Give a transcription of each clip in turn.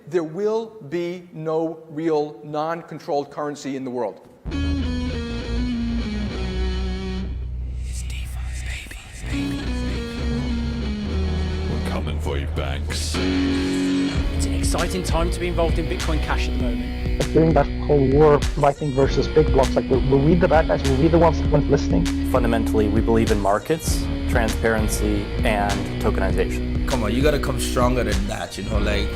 there will be no real non-controlled currency in the world. We're coming for you, banks. It's an exciting time to be involved in Bitcoin Cash at the moment. During that whole war of Lightning versus big blocks, like, were we the bad guys? Were we the ones that weren't listening? Fundamentally, we believe in markets, transparency, and tokenization. Come on, you gotta come stronger than that, you know, like...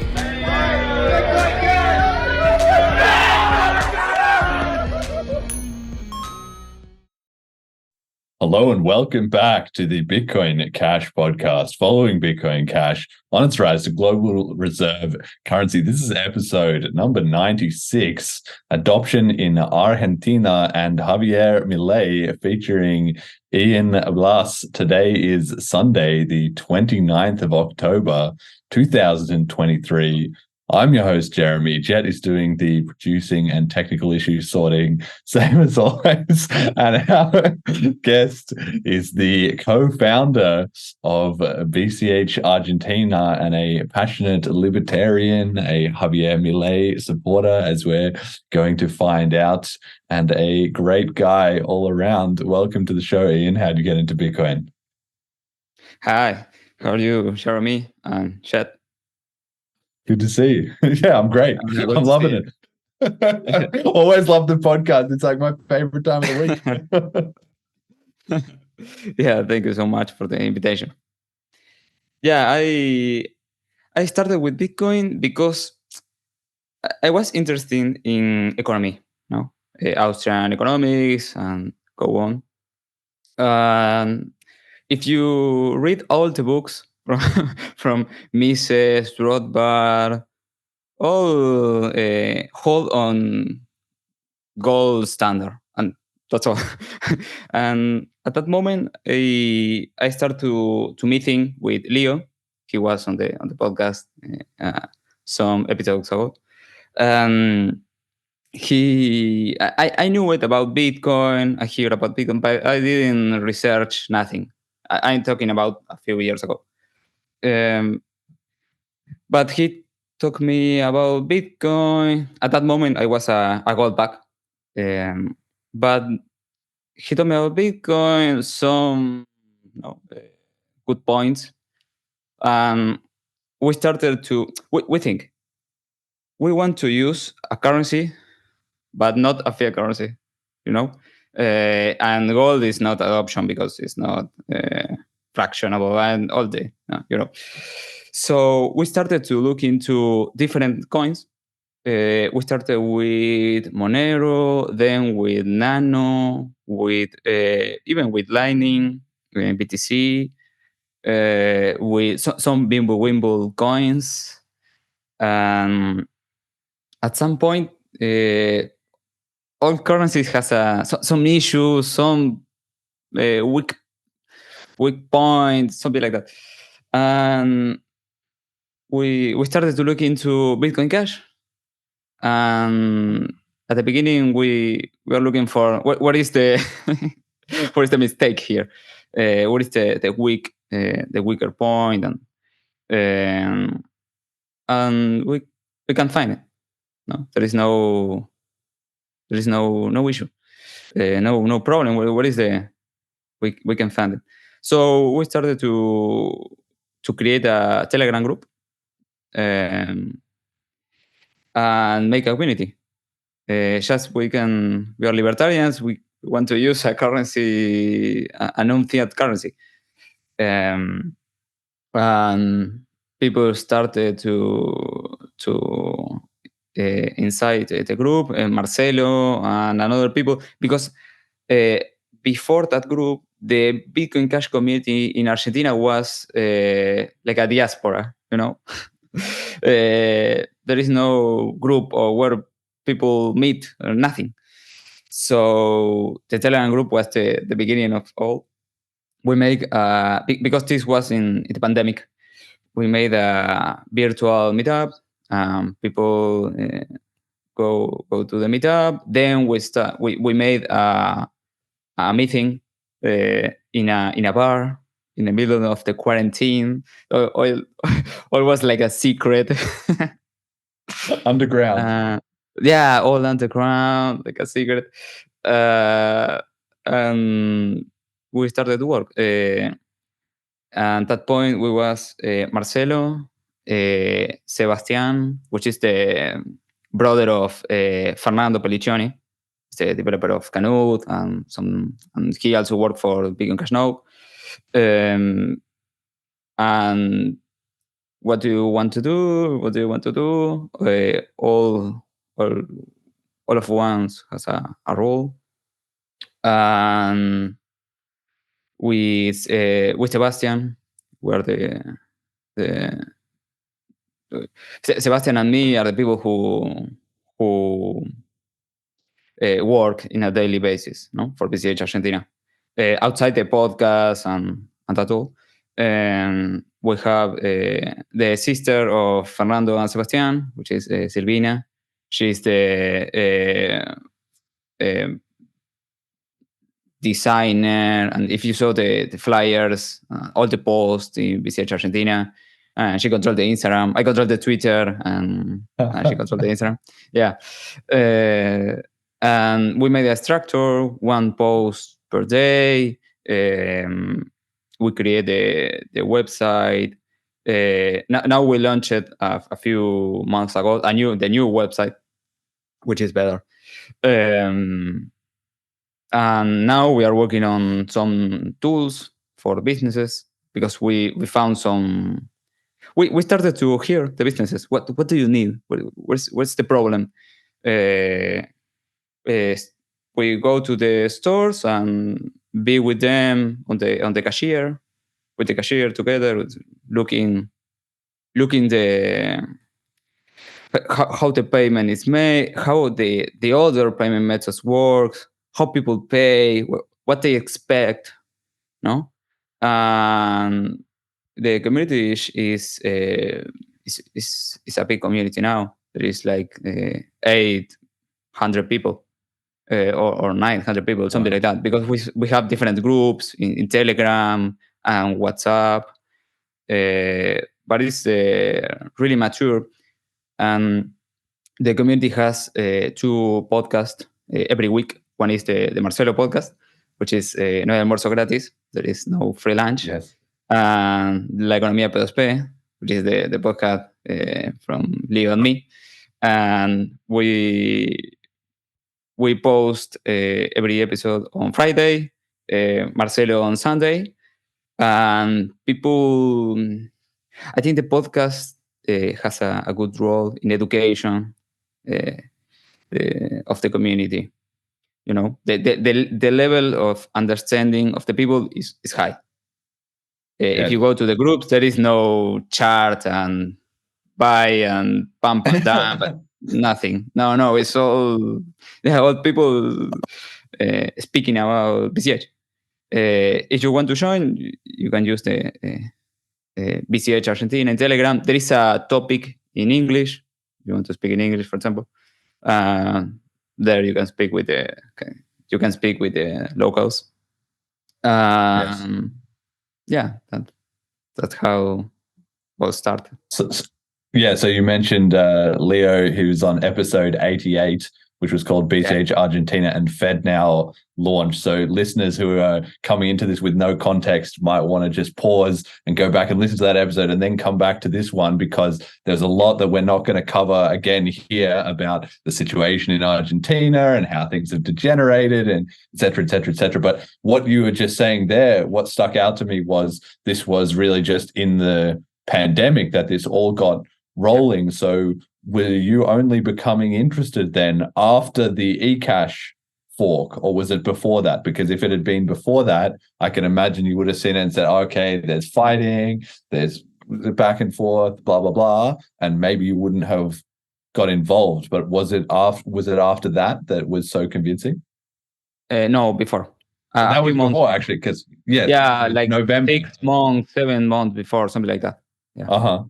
Hello and welcome back to the Bitcoin Cash podcast, following Bitcoin Cash on its rise to global reserve currency. This is episode number 96, Adoption in Argentina, and Javier Milei featuring Ian Blas. Today is Sunday, the 29th of October, 2023. I'm your host, Jeremy. Jet is doing the producing and technical issue sorting, same as always. And our guest is the co-founder of BCH Argentina and a passionate libertarian, a Javier Milei supporter, as we're going to find out, and a great guy all around. Welcome to the show, Ian. How'd you get into Bitcoin? Hi, how are you, Jeremy and Chet? Good to see you. Yeah, I'm great. I'm loving it. Always love the podcast. It's like my favorite time of the week. Yeah, thank you so much for the invitation. Yeah, I started with Bitcoin because I was interested in economy, Austrian economics and go on. If you read all the books from Mises, Rothbard, all hold on gold standard, and that's all. And at that moment, I started to meeting with Leo. He was on the podcast some episodes ago. I knew it about Bitcoin. I heard about Bitcoin, but I didn't research nothing. I'm talking about a few years ago. But he told me about Bitcoin. At that moment, I was a gold back. But he told me about Bitcoin, some good points. We started to, we think, we want to use a currency, but not a fiat currency, and gold is not an option because it's not fractionable and all day, So we started to look into different coins. We started with Monero, then with Nano, with even with Lightning, BTC, with some Wimble coins. At some point, all currencies has some issues, some weak points, something like that. And we started to look into Bitcoin Cash. And at the beginning, we were looking for what is the what is the mistake here? What is the weaker point? And we can find it. No, there is no issue, no problem. What is we can find it. So we started to create a Telegram group and make a community. Just we are libertarians. We want to use a currency, a non-fiat currency, and people started to inside the group, Marcelo and other people, because before that group, the Bitcoin Cash community in Argentina was like a diaspora, there is no group or where people meet or nothing. So the Telegram group was the beginning of all. We make because this was in the pandemic, we made a virtual meetup. People go to the meetup. Then we made a meeting in a bar in the middle of the quarantine. All was like a secret. Underground. Yeah, all underground, like a secret. And we started to work. And at that point, we was Marcelo, Sebastian, which is the brother of Fernando Pelliccioni, the developer of Canute, and he also worked for Bitcoin Cash Now. And what do you want to do? What do you want to do? All of once has a role. And with Sebastian, we're the Sebastian and me are the people who work in a daily basis, no, for BCH Argentina. Outside the podcast and that all, we have the sister of Fernando and Sebastian, which is Silvina. She's the designer, and if you saw the flyers, all the posts in BCH Argentina, she controlled the Instagram. I control the Twitter, and she controlled the Instagram. Yeah. And we made a structure, one post per day. We create the website. Now we launched it a few months ago, the new website, which is better. And now we are working on some tools for businesses because we found some. We started to hear the businesses. What do you need? What's the problem? We go to the stores and be with them on the cashier, with the cashier together, looking the how the payment is made, how the other payment methods work, how people pay, what they expect, no? And the community is a big community now. There is like 800 people or 900 people, something like that, because we have different groups in Telegram and WhatsApp, but it's really mature. And the community has 2 podcasts every week. One is the Marcelo podcast, which is No hay almuerzo gratis. There is no free lunch. Yes. And La Economía P2P, which is the podcast from Leo and me. And we post every episode on Friday, Marcelo on Sunday. And people, I think the podcast has a good role in education of the community. You know, the level of understanding of the people is high. If you go to the groups, there is no chart and buy and pump and dump, nothing. No, it's all people speaking about BCH. If you want to join, you can use the BCH Argentina in Telegram. There is a topic in English. If you want to speak in English, for example, there you can speak with the locals. Yes. Yeah, that's how we'll start. So you mentioned Leo, who's on episode 88, which was called BCH Argentina and FedNow launch. So listeners who are coming into this with no context might want to just pause and go back and listen to that episode and then come back to this one, because there's a lot that we're not going to cover again here about the situation in Argentina and how things have degenerated and et cetera, et cetera, et cetera. But what you were just saying there, what stuck out to me was this was really just in the pandemic that this all got rolling. So were you only becoming interested then after the eCash fork, or was it before that? Because if it had been before that, I can imagine you would have seen it and said, okay, there's fighting, there's back and forth, blah, blah, blah, and maybe you wouldn't have got involved. But was it after that was so convincing? No, before. That was before, actually, because like November, 6 months, 7 months before, something like that. Yeah.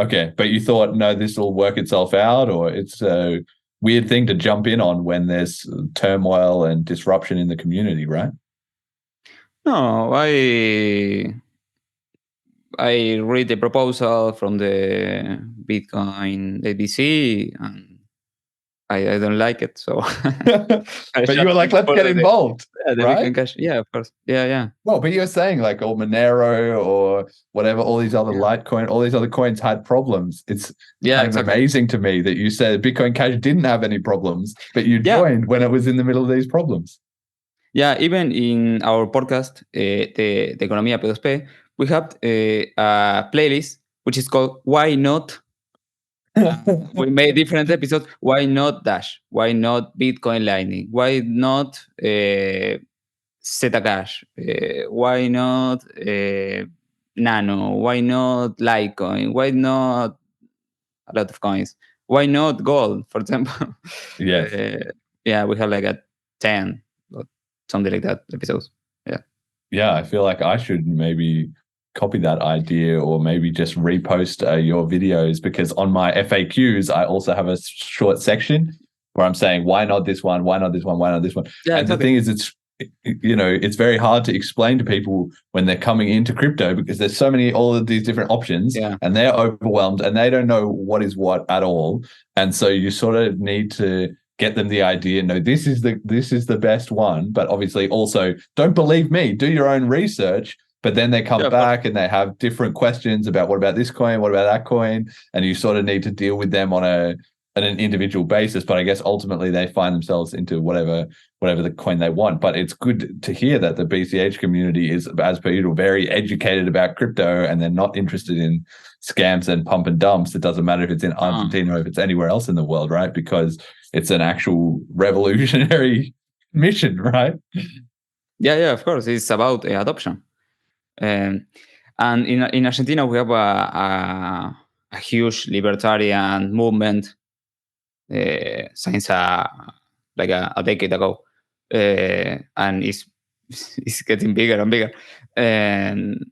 Okay, but you thought, no, this will work itself out, or it's a weird thing to jump in on when there's turmoil and disruption in the community, right? No, I read the proposal from the Bitcoin ABC, and I don't like it. So But you were like, let's get involved, the right? Bitcoin Cash. Yeah, of course. Yeah. Well, but you're saying like, or Monero or whatever, all these other Litecoin, all these other coins had problems. It's kind of amazing to me that you said Bitcoin Cash didn't have any problems, but you joined when it was in the middle of these problems. Yeah, even in our podcast, the Economía P2P, we have a playlist which is called "Why Not." We made different episodes. Why not Dash? Why not Bitcoin Lightning? Why not Zcash? Why not Nano? Why not Litecoin? Why not a lot of coins? Why not gold, for example? Yes. Yeah, we have like a 10 or something like that episodes. Yeah, I feel like I should maybe copy that idea or maybe just repost your videos, because on my FAQs, I also have a short section where I'm saying, why not this one? Why not this one? Why not this one? Yeah, and the thing is, it's very hard to explain to people when they're coming into crypto, because there's all of these different options, and they're overwhelmed and they don't know what is what at all. And so you sort of need to get them the idea. No, this is the best one, but obviously also don't believe me. Do your own research. But then they come back and they have different questions about, what about this coin? What about that coin? And you sort of need to deal with them on an individual basis. But I guess ultimately they find themselves into whatever the coin they want. But it's good to hear that the BCH community is, as per usual, very educated about crypto, and they're not interested in scams and pump and dumps. It doesn't matter if it's in Argentina or if it's anywhere else in the world, right? Because it's an actual revolutionary mission, right? Yeah, of course. It's about adoption. And in Argentina, we have a huge libertarian movement since like a decade ago, and it's getting bigger and bigger. And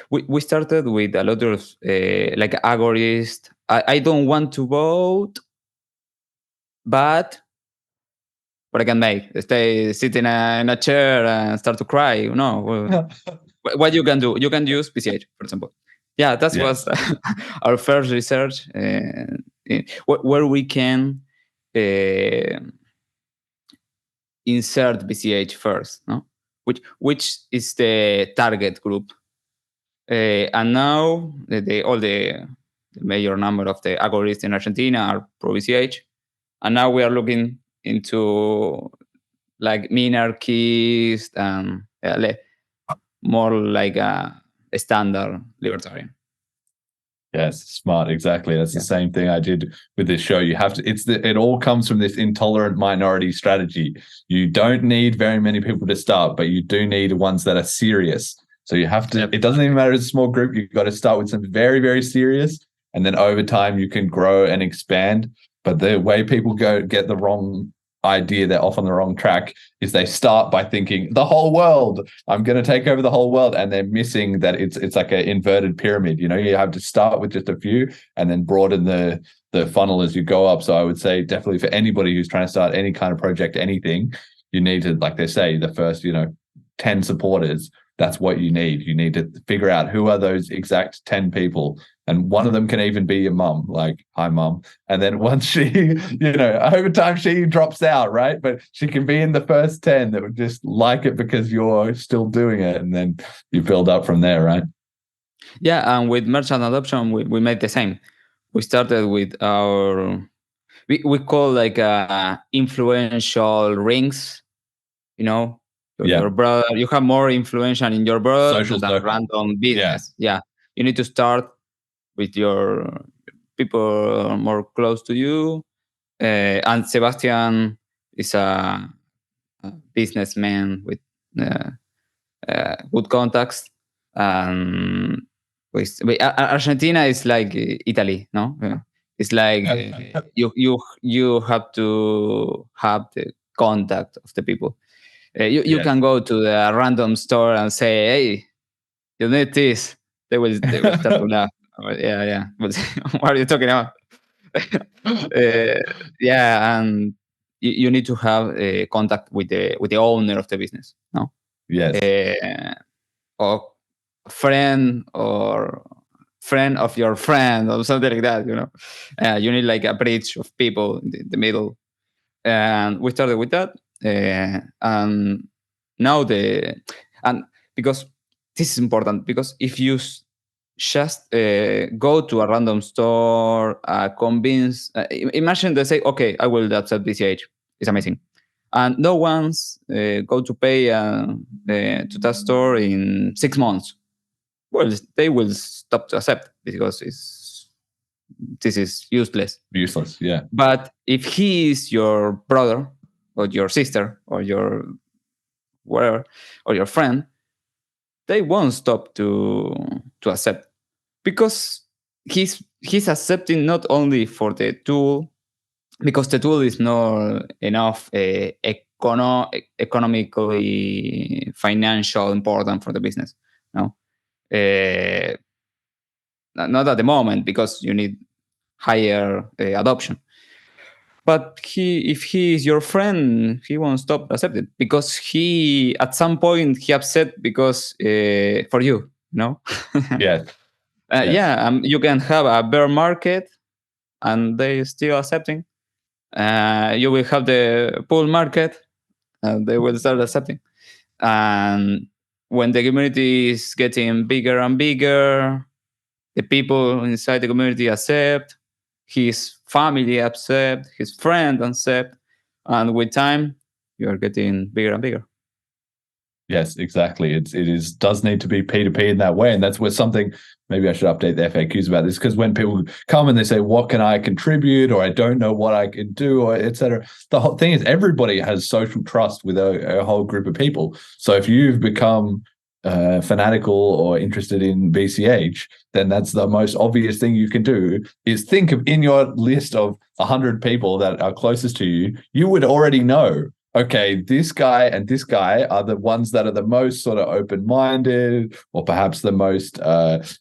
we started with a lot of like agorists. I don't want to vote, but what I can make, stay sit in a chair and start to cry. No, what you can do, you can use BCH, for example. Yeah, that was our first research where we can insert BCH first, no? Which is the target group, and now all the major number of the algorithms in Argentina are pro BCH, and now we are looking into like minarchist and more like a standard libertarian. Yes, smart. Exactly. That's the same thing I did with this show. You have to, it all comes from this intolerant minority strategy. You don't need very many people to start, but you do need ones that are serious. So you have to, it doesn't even matter if it's a small group. You've got to start with some very, very serious. And then over time you can grow and expand. But the way people get the wrong idea, they're off on the wrong track, is they start by thinking the whole world, I'm going to take over the whole world, and they're missing that it's like an inverted pyramid. You have to start with just a few and then broaden the funnel as you go up. So I would say definitely for anybody who's trying to start any kind of project, anything, you need to, like they say, the first 10 supporters. That's what you need. You need to figure out who are those exact 10 people. And one of them can even be your mum, like, hi, mum. And then once she, over time she drops out, right? But she can be in the first 10 that would just like it because you're still doing it. And then you build up from there, right? Yeah, and with merchant adoption, we made the same. We started with we call like influential rings, your brother, you have more influence in your brother than random business. Yeah. You need to start with your people more close to you. And Sebastian is a businessman with good contacts. Argentina is like Italy, no? It's like you have to have the contact of the people. You can go to the random store and say, "Hey, you need this." They will start to laugh. Yeah. What are you talking about? And you need to have contact with the owner of the business. No. Yes. or friend or friend of your friend or something like that. You need like a bridge of people in the middle, and we started with that. And now and because this is important, because if you just go to a random store, convince, imagine they say, okay, I will accept BCH. It's amazing. And no one's go to pay to that store in 6 months. Well, they will stop to accept because this is useless. Useless, yeah. But if he is your brother or your sister or your whatever or your friend, they won't stop to accept, because he's accepting not only for the tool, because the tool is not enough economically financial important for the business. No, not at the moment, because you need higher adoption. But if he is your friend, he won't stop accepting, because he at some point he upset because for you, no? Yeah. Yeah, you can have a bear market and they still accepting. You will have the bull market and they will start accepting. And when the community is getting bigger and bigger, the people inside the community accept, his family accept, his friend accept, and with time, you are getting bigger and bigger. Yes, exactly. It does need to be P2P in that way. And that's where something, maybe I should update the FAQs about this, because when people come and they say, what can I contribute? Or I don't know what I can do, or etc. The whole thing is everybody has social trust with a whole group of people. So if you've become fanatical or interested in BCH, then that's the most obvious thing you can do, is think of in your list of 100 people that are closest to you, you would already know, okay, this guy and this guy are the ones that are the most sort of open-minded, or perhaps the most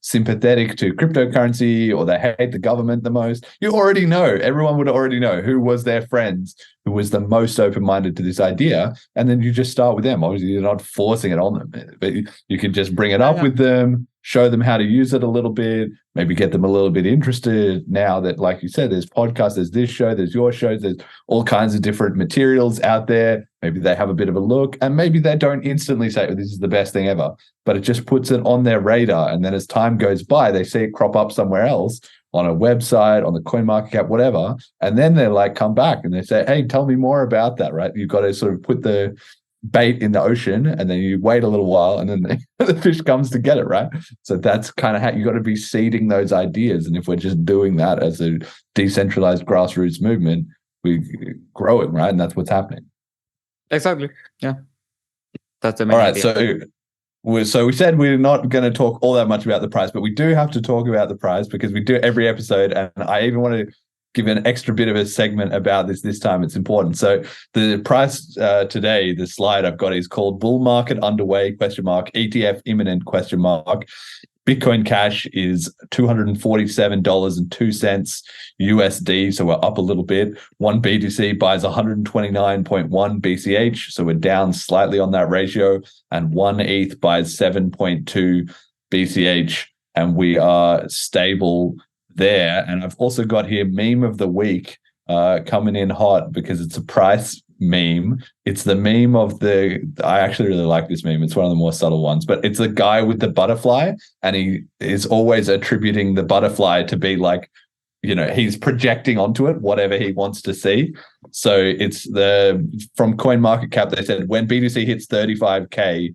sympathetic to cryptocurrency, or they hate the government the most. You already know, everyone would already know who was their friends, who was the most open-minded to this idea, and then you just start with them. Obviously, you're not forcing it on them, but you can just bring it up with them, show them how to use it a little bit, maybe get them a little bit interested. Now that, like you said, there's podcasts, there's this show, there's your shows, there's all kinds of different materials out there. Maybe they have a bit of a look, and maybe they don't instantly say, oh, this is the best thing ever, but it just puts it on their radar. And then as time goes by, they see it crop up somewhere else, on a website, on the CoinMarketCap, whatever. And then they're like, come back and they say, hey, tell me more about that, right? You've got to sort of put the bait in the ocean, and then you wait a little while, and then the fish comes to get it, right? So that's kind of how you got to be seeding those ideas. And if we're just doing that as a decentralized grassroots movement, we grow it, right? And that's what's happening. Exactly. Yeah. That's the main All right. idea. So we said we're not going to talk all that much about the price, but we do have to talk about the price, because we do every episode, and I even want to give an extra bit of a segment about this time. It's important. So the price today, the slide I've got is called Bull Market Underway, ETF Imminent ? Bitcoin Cash is $247.02 USD, so we're up a little bit. One BTC buys 129.1 BCH, so we're down slightly on that ratio, and one ETH buys 7.2 BCH, and we are stable there. And I've also got here meme of the week coming in hot, because it's a price meme. It's the meme of I actually really like this meme. It's one of the more subtle ones, but it's the guy with the butterfly, and he is always attributing the butterfly to be like, he's projecting onto it whatever he wants to see. So it's from CoinMarketCap, they said when BTC hits 35K,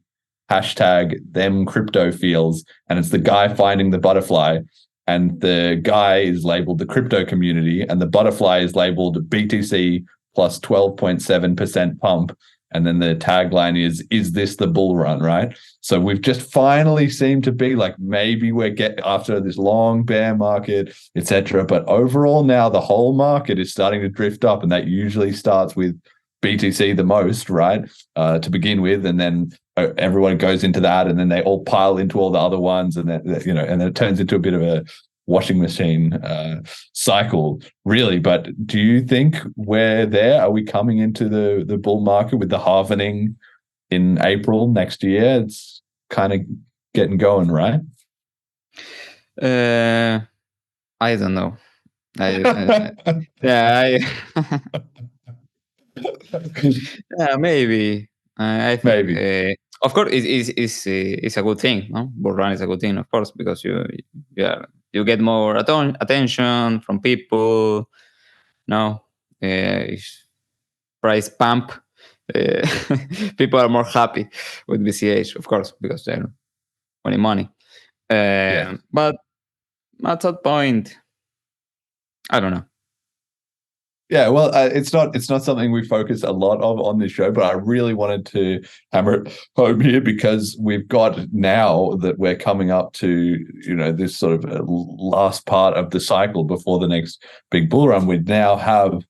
hashtag them crypto feels, and it's the guy finding the butterfly. And the guy is labeled the crypto community, and the butterfly is labeled BTC plus 12.7% pump. And then the tagline is this the bull run, right? So we've just finally seemed to be like, maybe we're after this long bear market, etc. But overall now the whole market is starting to drift up, and that usually starts with BTC the most, right? To begin with, and then everyone goes into that, and then they all pile into all the other ones, and then and then it turns into a bit of a washing machine cycle, really. But do you think we're there? Are we coming into the bull market with the halvening in April next year? It's kind of getting going, right? I don't know. Yeah, yeah, maybe. I think, Maybe. of course, it's a good thing. No, bull run is a good thing, of course, because you get more attention from people. No, it's price pump. Uh, people are more happy with BCH, of course, because they're winning money. Yeah. But at that point, I don't know. Yeah, well, it's not something we focus a lot of on this show, but I really wanted to hammer it home here because we've got, now that we're coming up to, this sort of last part of the cycle before the next big bull run, we now have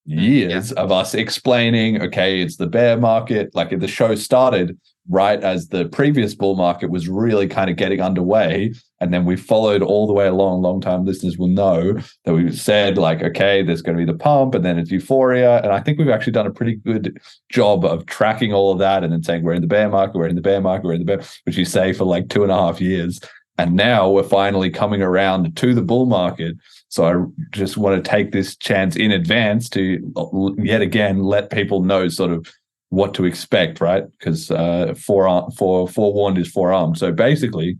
years of us explaining, okay, it's the bear market. Like the show started right as the previous bull market was really kind of getting underway. And then we followed all the way along. Long-time listeners will know that we said, like, okay, there's going to be the pump and then it's euphoria. And I think we've actually done a pretty good job of tracking all of that and then saying, we're in the bear market, we're in the bear market, we're in the bear, which you say for like 2.5 years. And now we're finally coming around to the bull market. So I just want to take this chance in advance to yet again let people know sort of what to expect, right? Because forewarned is forearmed. So basically,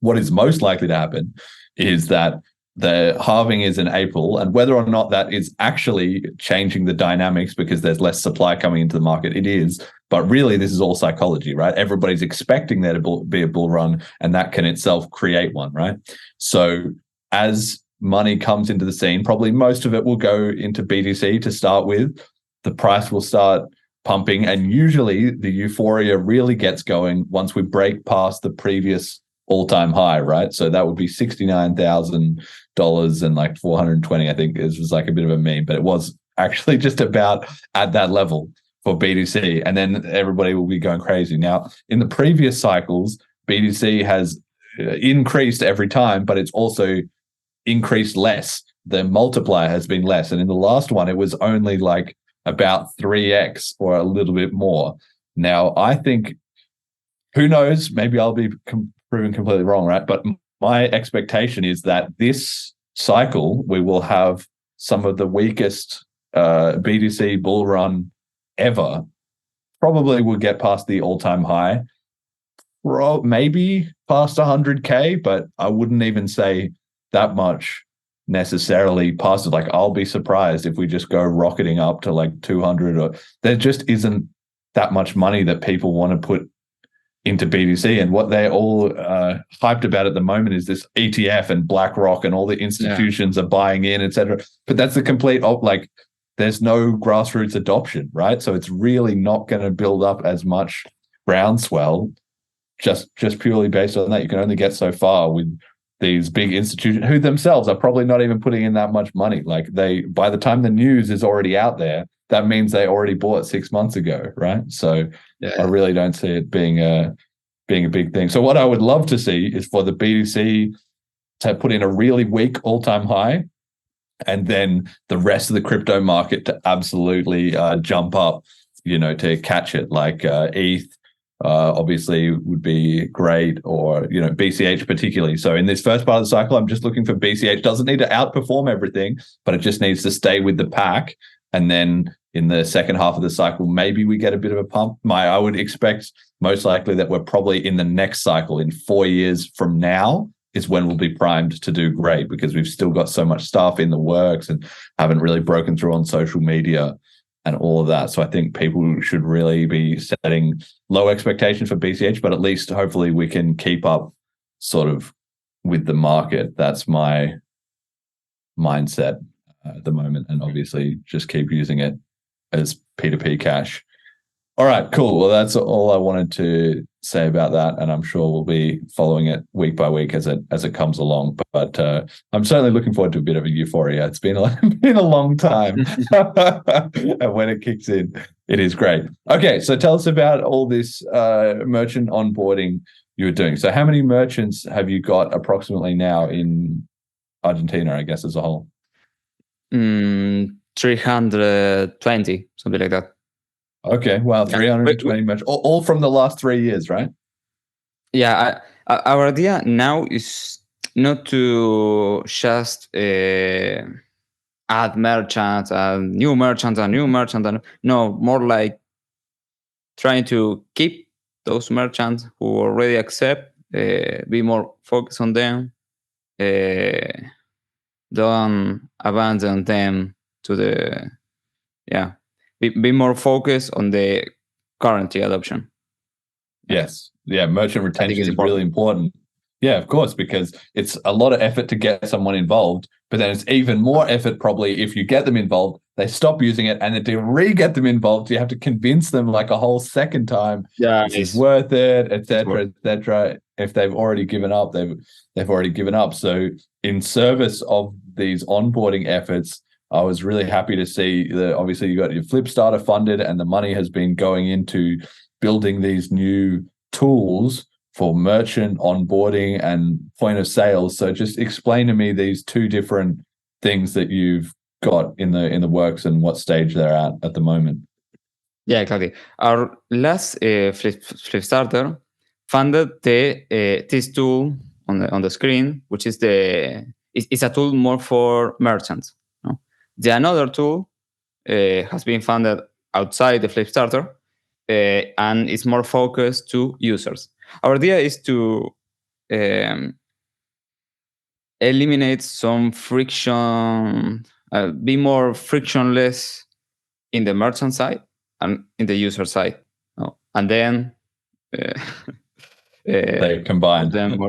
what is most likely to happen is that the halving is in April, and whether or not that is actually changing the dynamics because there's less supply coming into the market, it is. But really, this is all psychology, right? Everybody's expecting there to be a bull run, and that can itself create one, right? So as money comes into the scene, probably most of it will go into BTC to start with. The price will start pumping, and usually the euphoria really gets going once we break past the previous all-time high, right? So that would be $69,000 and like 420. I think it was like a bit of a meme, but it was actually just about at that level for BTC, and then everybody will be going crazy. Now, in the previous cycles, BTC has increased every time, but it's also increased less. The multiplier has been less, and in the last one, it was only like about 3x or a little bit more. Now, I think, who knows, maybe I'll be proven completely wrong, right? But my expectation is that this cycle, we will have some of the weakest BTC bull run ever. Probably will get past the all-time high, maybe past 100K, but I wouldn't even say that much necessarily past it. Like, I'll be surprised if we just go rocketing up to like 200, or there just isn't that much money that people want to put into BTC. And what they're all hyped about at the moment is this ETF and BlackRock and all the institutions are buying in, etc. But that's the complete like, there's no grassroots adoption, right? So it's really not going to build up as much groundswell just purely based on that. You can only get so far with these big institutions who themselves are probably not even putting in that much money. Like, by the time the news is already out there, that means they already bought 6 months ago, right? So I really don't see it being a big thing. So what I would love to see is for the BTC to put in a really weak all-time high, and then the rest of the crypto market to absolutely jump up, to catch it. Like ETH obviously would be great, or BCH particularly. So in this first part of the cycle, I'm just looking for BCH. Doesn't need to outperform everything, but it just needs to stay with the pack. And then in the second half of the cycle, maybe we get a bit of a pump. I would expect most likely that we're probably in the next cycle in 4 years from now is when we'll be primed to do great, because we've still got so much stuff in the works and haven't really broken through on social media and all of that. So I think people should really be setting low expectations for BCH, but at least hopefully we can keep up sort of with the market. That's my mindset at the moment, and obviously just keep using it as P2P cash. All right, cool. Well, that's all I wanted to say about that, and I'm sure we'll be following it week by week as it comes along. But I'm certainly looking forward to a bit of a euphoria. It's been a long time, and when it kicks in, it is great. Okay, so tell us about all this merchant onboarding you were doing. So how many merchants have you got approximately now in Argentina, I guess, as a whole? 320, something like that. Okay, wow, 320 merchants, all from the last 3 years, right? Yeah, our idea now is not to just add merchants and new merchants and new merchants. No, more like trying to keep those merchants who already accept, be more focused on them, don't abandon them to the, yeah, be more focused on the currency adoption. Yes. Yeah. Merchant I think retention it's is really important. important. Yeah, of course, because it's a lot of effort to get someone involved, but then it's even more effort probably if you get them involved, they stop using it, and then to re-get them involved, you have to convince them like a whole second time Yeah, this is worth it, etc., worth etc. If they've already given up, they've already given up. So in service of these onboarding efforts, I was really happy to see that obviously you got your Flipstarter funded, and the money has been going into building these new tools for merchant onboarding and point of sale. So just explain to me these two different things that you've got in the works and what stage they're at the moment. Yeah, exactly. Our last flip starter funded this tool on the screen, which is it's a tool more for merchants. No? The another tool has been funded outside the flip starter, and it's more focused to users. Our idea is to eliminate some friction, be more frictionless in the merchant side and in the user side. No? And then They combine. then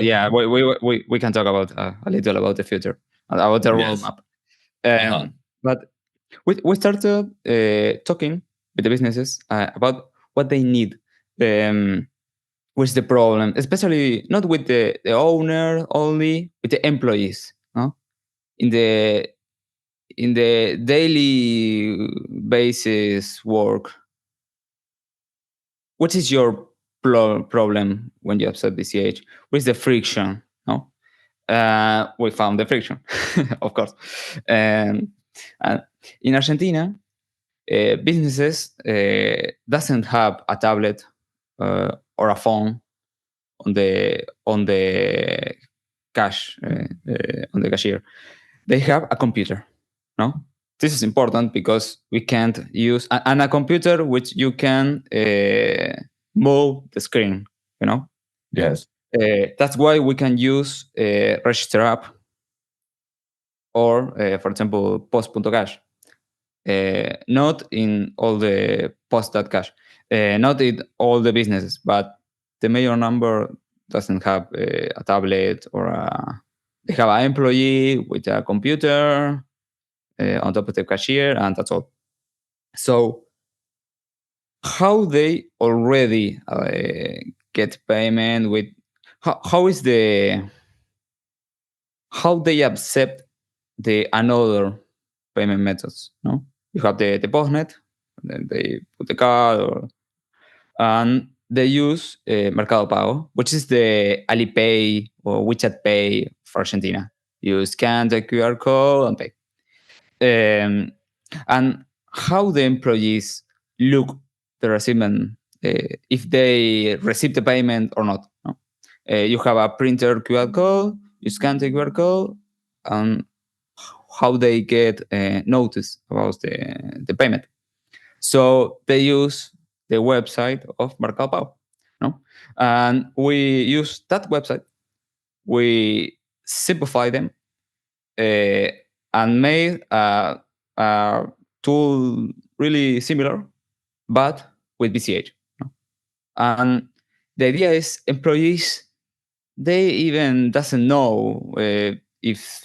yeah, we can talk about a little about the future, about the Yes. roadmap. But we started talking with the businesses about what they need. What's the problem, especially not with the owner only, with the employees. No? In the daily basis work, what is your problem when you accept BCH? What is the friction? No, we found the friction, of course. And in Argentina, businesses doesn't have a tablet or a phone on the cash on the cashier. They have a computer. No, this is important because we can't use and a computer which you can move the screen. You know. Yes. That's why we can use register app or, for example, post.cash. Not in all the post.cash, not in all the businesses, but the major number doesn't have a tablet or they have an employee with a computer on top of the cashier, and that's all. So how they already get payment with how is how they accept the another payment methods? No, you have the postnet, then they put the card, and they use Mercado Pago, which is the Alipay or WeChat Pay for Argentina. You scan the QR code and pay. And how the employees look the recipient, if they receive the payment or not. No? You have a printer QR code, you scan the QR code, and how they get notice about the payment. So they use the website of Mercado Pago. No? And we use that website. We simplify them and made a tool really similar, but with BCH. No? And the idea is employees, they even doesn't know if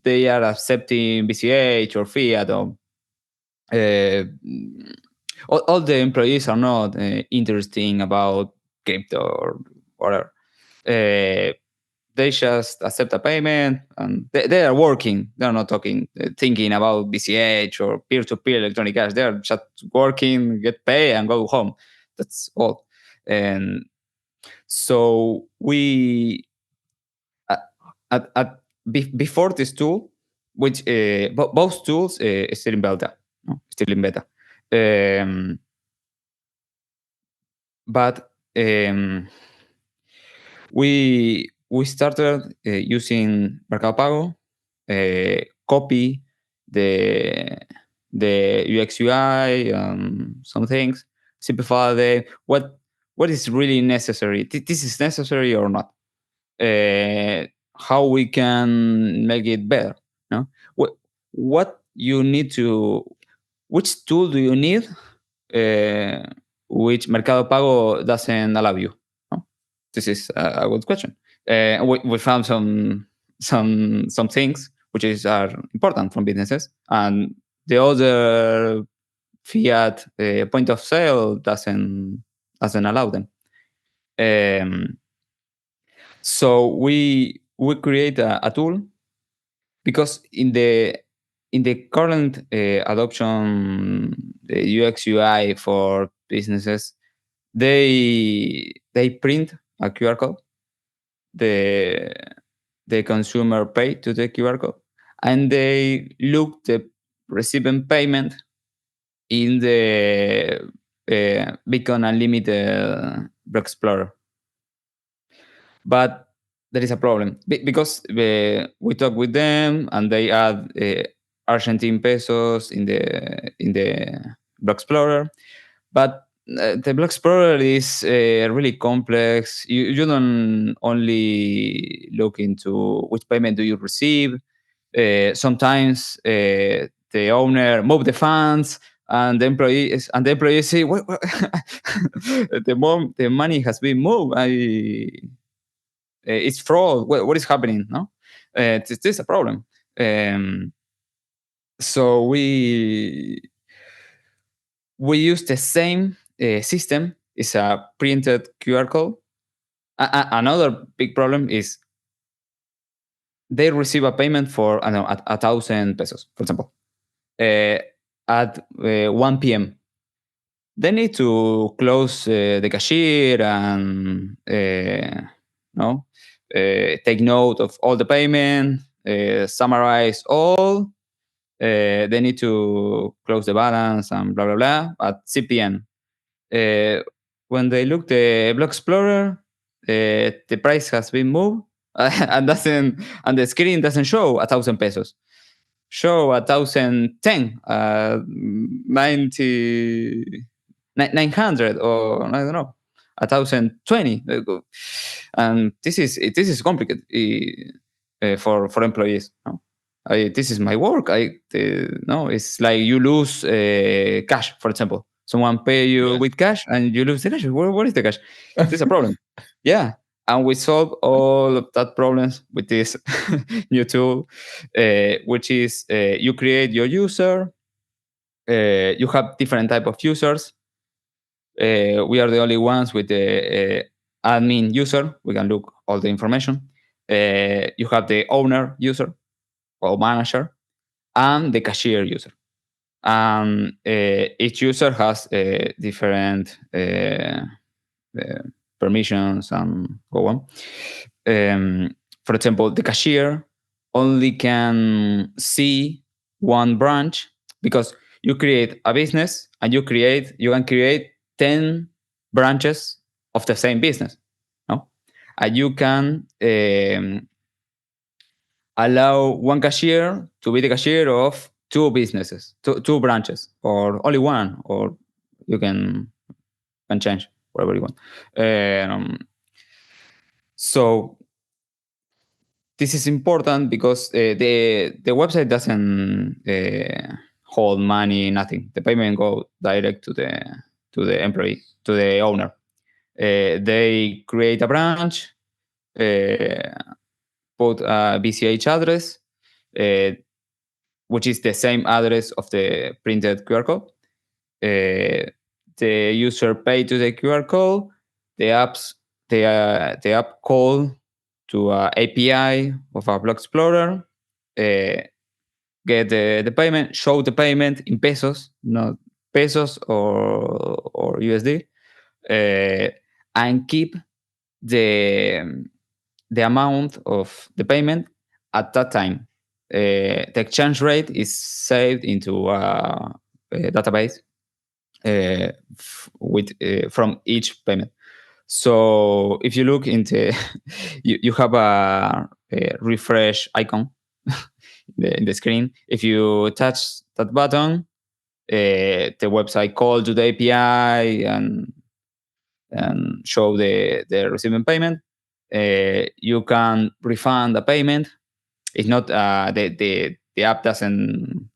they are accepting BCH or fiat or all the employees are not interesting about crypto or whatever. They just accept a payment and they are working. They're not thinking about BCH or peer-to-peer electronic cash. They're just working, get paid, and go home. That's all. And so we, before this tool, which both tools still in beta, no? Still in beta. But we started using Mercado Pago, copy the UX UI, some things, simplify what is really necessary. This is necessary or not? How we can make it better? No, what you need to, which tool do you need, which Mercado Pago doesn't allow you? No? This is a good question. We found some things which are important from businesses, and the other fiat point of sale doesn't allow them. So we create a tool, because in the current adoption, the UX UI for businesses, they print a QR code. The consumer pay to the QR code, and they look the receiving payment in the Bitcoin Unlimited Block Explorer. But there is a problem, because we talk with them and they add Argentine pesos in the Block Explorer, but the Block Explorer is really complex. You don't only look into which payment do you receive. Sometimes the owner move the funds, and the employees say, what? The money has been moved. It's fraud. What is happening? No, this is a problem. So we use the same system. It's a printed QR code. Another big problem is they receive a payment for, I don't know, 1,000 pesos, for example, at 1 p.m. They need to close the cashier and take note of all the payment, summarize all. They need to close the balance and blah blah blah at 6 p.m. When they look the Block Explorer, the price has been moved and the screen doesn't show 1,000 pesos. Show 1,010, 900, or I don't know, 1,020, and this is complicated for employees. No? This is my work. No, it's like you lose cash, for example. Someone pay you with cash and you lose the cash. Where is the cash? This is a problem. Yeah, and we solve all of that problems with this new tool, which is you create your user. You have different type of users. We are the only ones with the admin user. We can look all the information. You have the owner user or manager, and the cashier user. Each user has different permissions and go on. For example, the cashier only can see one branch, because you create a business and you can create 10 branches of the same business. No? And you can allow one cashier to be the cashier of two businesses, two branches, or only one, or you can change whatever you want. So this is important because the website doesn't hold money, nothing. The payment goes direct to the employee, to the owner. They create a branch, put a BCH address, which is the same address of the printed QR code. The user pay to the QR code. The app call to an API of a Block Explorer. Get the payment, show the payment in pesos, not pesos or USD, and keep the amount of the payment at that time. The exchange rate is saved into a database with from each payment. So if you look into, you have a refresh icon in the screen. If you touch that button, the website call to the API and show the receiving payment. You can refund the payment. It's not the app doesn't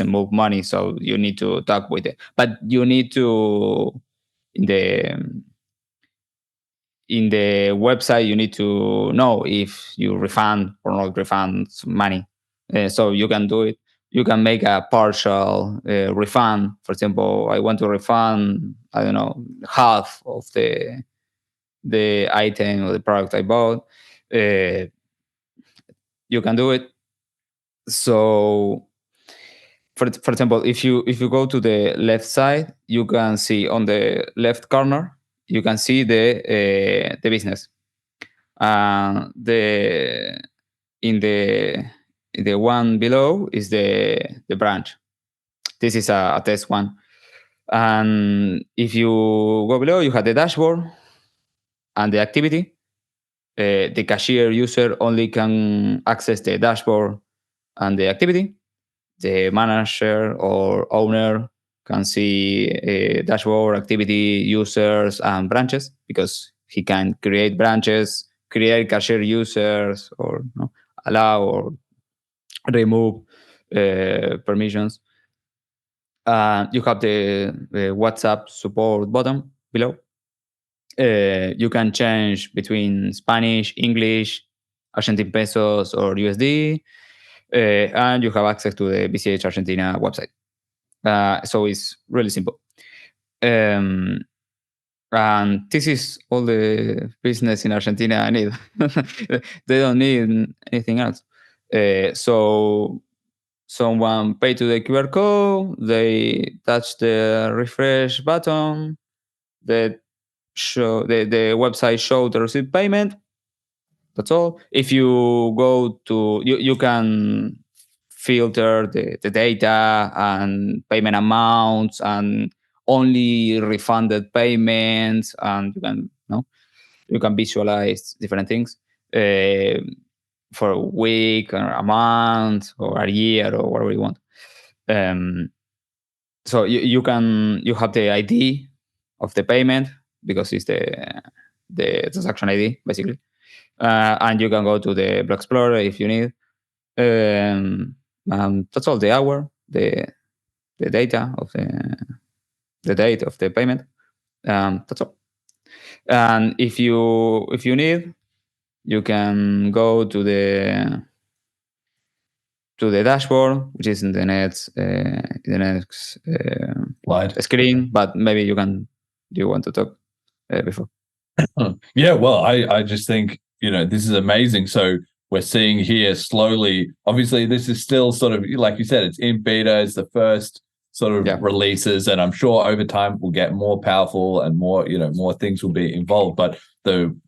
move money, so you need to talk with it. But you need to in the website you need to know if you refund or not refund money. So you can do it. You can make a partial refund. For example, I want to refund, I don't know, half of the item or the product I bought. You can do it. So for example, if you go to the left side, you can see on the left corner, you can see the business. The in the one below is the branch. This is a test one. And if you go below, you have the dashboard and the activity. The cashier user only can access the dashboard and the activity. The manager or owner can see dashboard, activity, users, and branches, because he can create branches, create cashier users, or allow or remove permissions. You have the WhatsApp support button below. You can change between Spanish, English, Argentine pesos, or USD, and you have access to the BCH Argentina website. So it's really simple. And this is all the business in Argentina need. They don't need anything else. So someone pay to the QR code, they touch the refresh button, the website show the receipt payment. That's all. If you go to, you can filter the data and payment amounts and only refunded payments, and you can visualize different things for a week or a month or a year or whatever you want. So you have the ID of the payment, because it's the transaction ID basically, and you can go to the Block Explorer if you need. That's all. The hour, the data of the date of the payment. That's all. And if you need, you can go to the dashboard, which is in the next Slide. screen. But maybe you want to talk before? Yeah, well, I just think, this is amazing. So we're seeing here slowly, obviously this is still sort of, like you said, it's in beta, it's the first sort of releases, and I'm sure over time we'll get more powerful and more, more things will be involved. But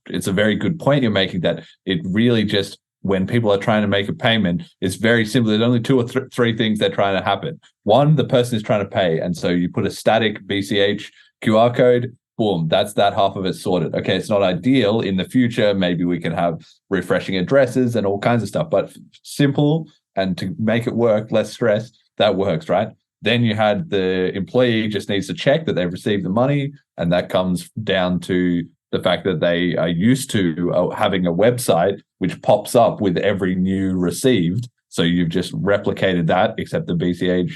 it's a very good point you're making, that it really just, when people are trying to make a payment, it's very simple. There's only two or three things that are trying to happen. One, the person is trying to pay, and so you put a static BCH QR code, boom, that's that half of it sorted. Okay, it's not ideal. In the future, maybe we can have refreshing addresses and all kinds of stuff, but simple, and to make it work, less stress, that works, right? Then you had the employee just needs to check that they've received the money, and that comes down to the fact that they are used to having a website which pops up with every new received. So you've just replicated that, except the BCH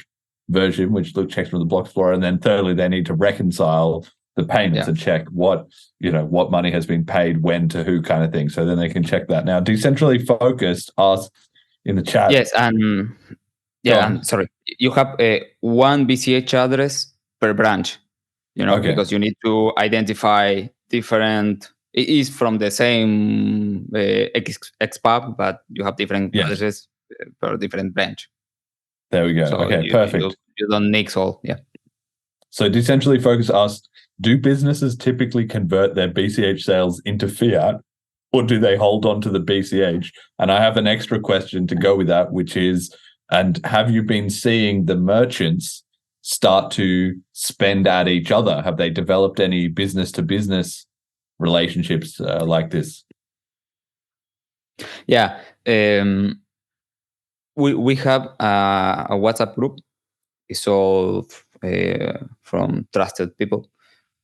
version, which checks from the Block Explorer. And then thirdly, they need to reconcile the payments and check what money has been paid, when to who, kind of thing. So then they can check that. Now, decentrally focused asked in the chat. Yes, and sorry, you have one BCH address per branch. Because you need to identify different. It is from the same XPub, but you have different addresses per different branch. There we go. So perfect. You don't mix all. Yeah. So decentrally focused asked, do businesses typically convert their BCH sales into fiat, or do they hold on to the BCH? And I have an extra question to go with that, which is, and have you been seeing the merchants start to spend at each other? Have they developed any business to business relationships like this? Yeah. We have a WhatsApp group. It's all from trusted people.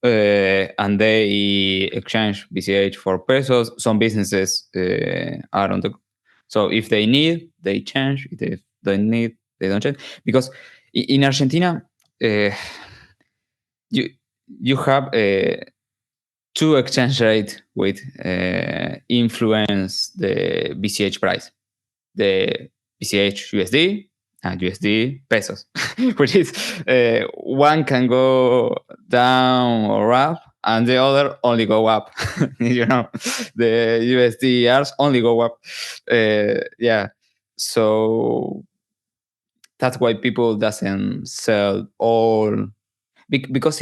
And they exchange BCH for pesos. Some businesses are on the... So if they need, they change. If they don't need, they don't change. Because in Argentina, you have two exchange rate with influence the BCH price. The BCH USD and USD pesos, which is one can go down or up, and the other only go up. The USDRs only go up. Yeah, so that's why people doesn't sell all because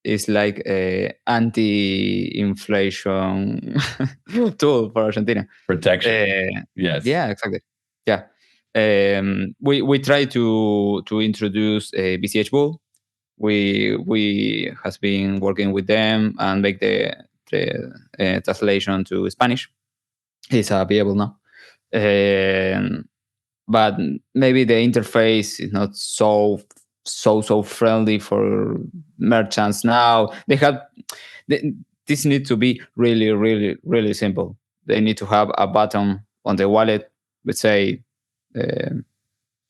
it's like a anti-inflation tool for Argentina. Protection. Yes. Yeah, exactly. Yeah. We try to introduce a BCH Bull. We has been working with them and make the translation to Spanish. It's available now. But maybe the interface is not so friendly for merchants now. This needs to be really, really, really simple. They need to have a button on the wallet which say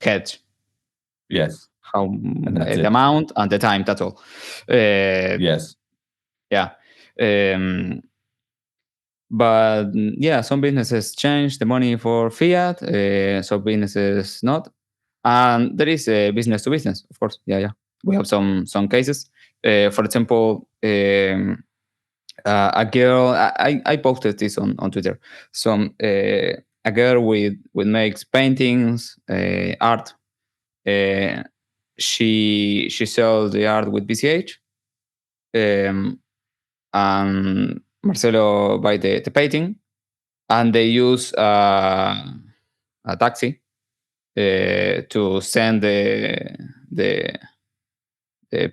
hedge. Yes. How the amount and the time. That's all. Yes. Yeah. But yeah, some businesses change the money for fiat. Some businesses not. And there is a business to business, of course. Yeah. We have some cases. For example, a girl. I posted this on Twitter. A girl with makes paintings, art. She sells the art with BCH. And Marcelo buy the painting, and they use a taxi to send the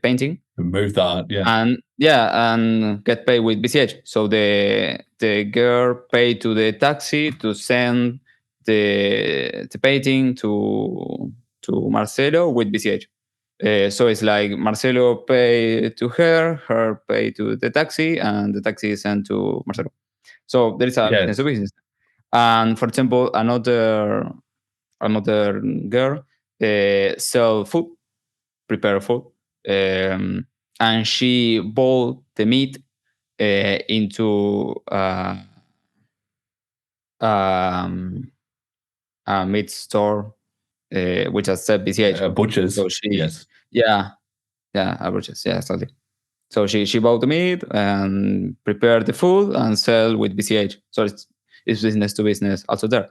painting. Move that, yeah. And get paid with BCH. So the girl paid to the taxi to send the painting to Marcelo with BCH. So it's like Marcelo pay to her pay to the taxi, and the taxi is sent to Marcelo. So there is a business to business. And for example, another girl sell food, prepare food, and she bought the meat into a meat store which accept BCH. Butchers. So she, yes. Butchers. Yeah, exactly. So she bought the meat and prepared the food and sell with BCH. So it's business to business also there.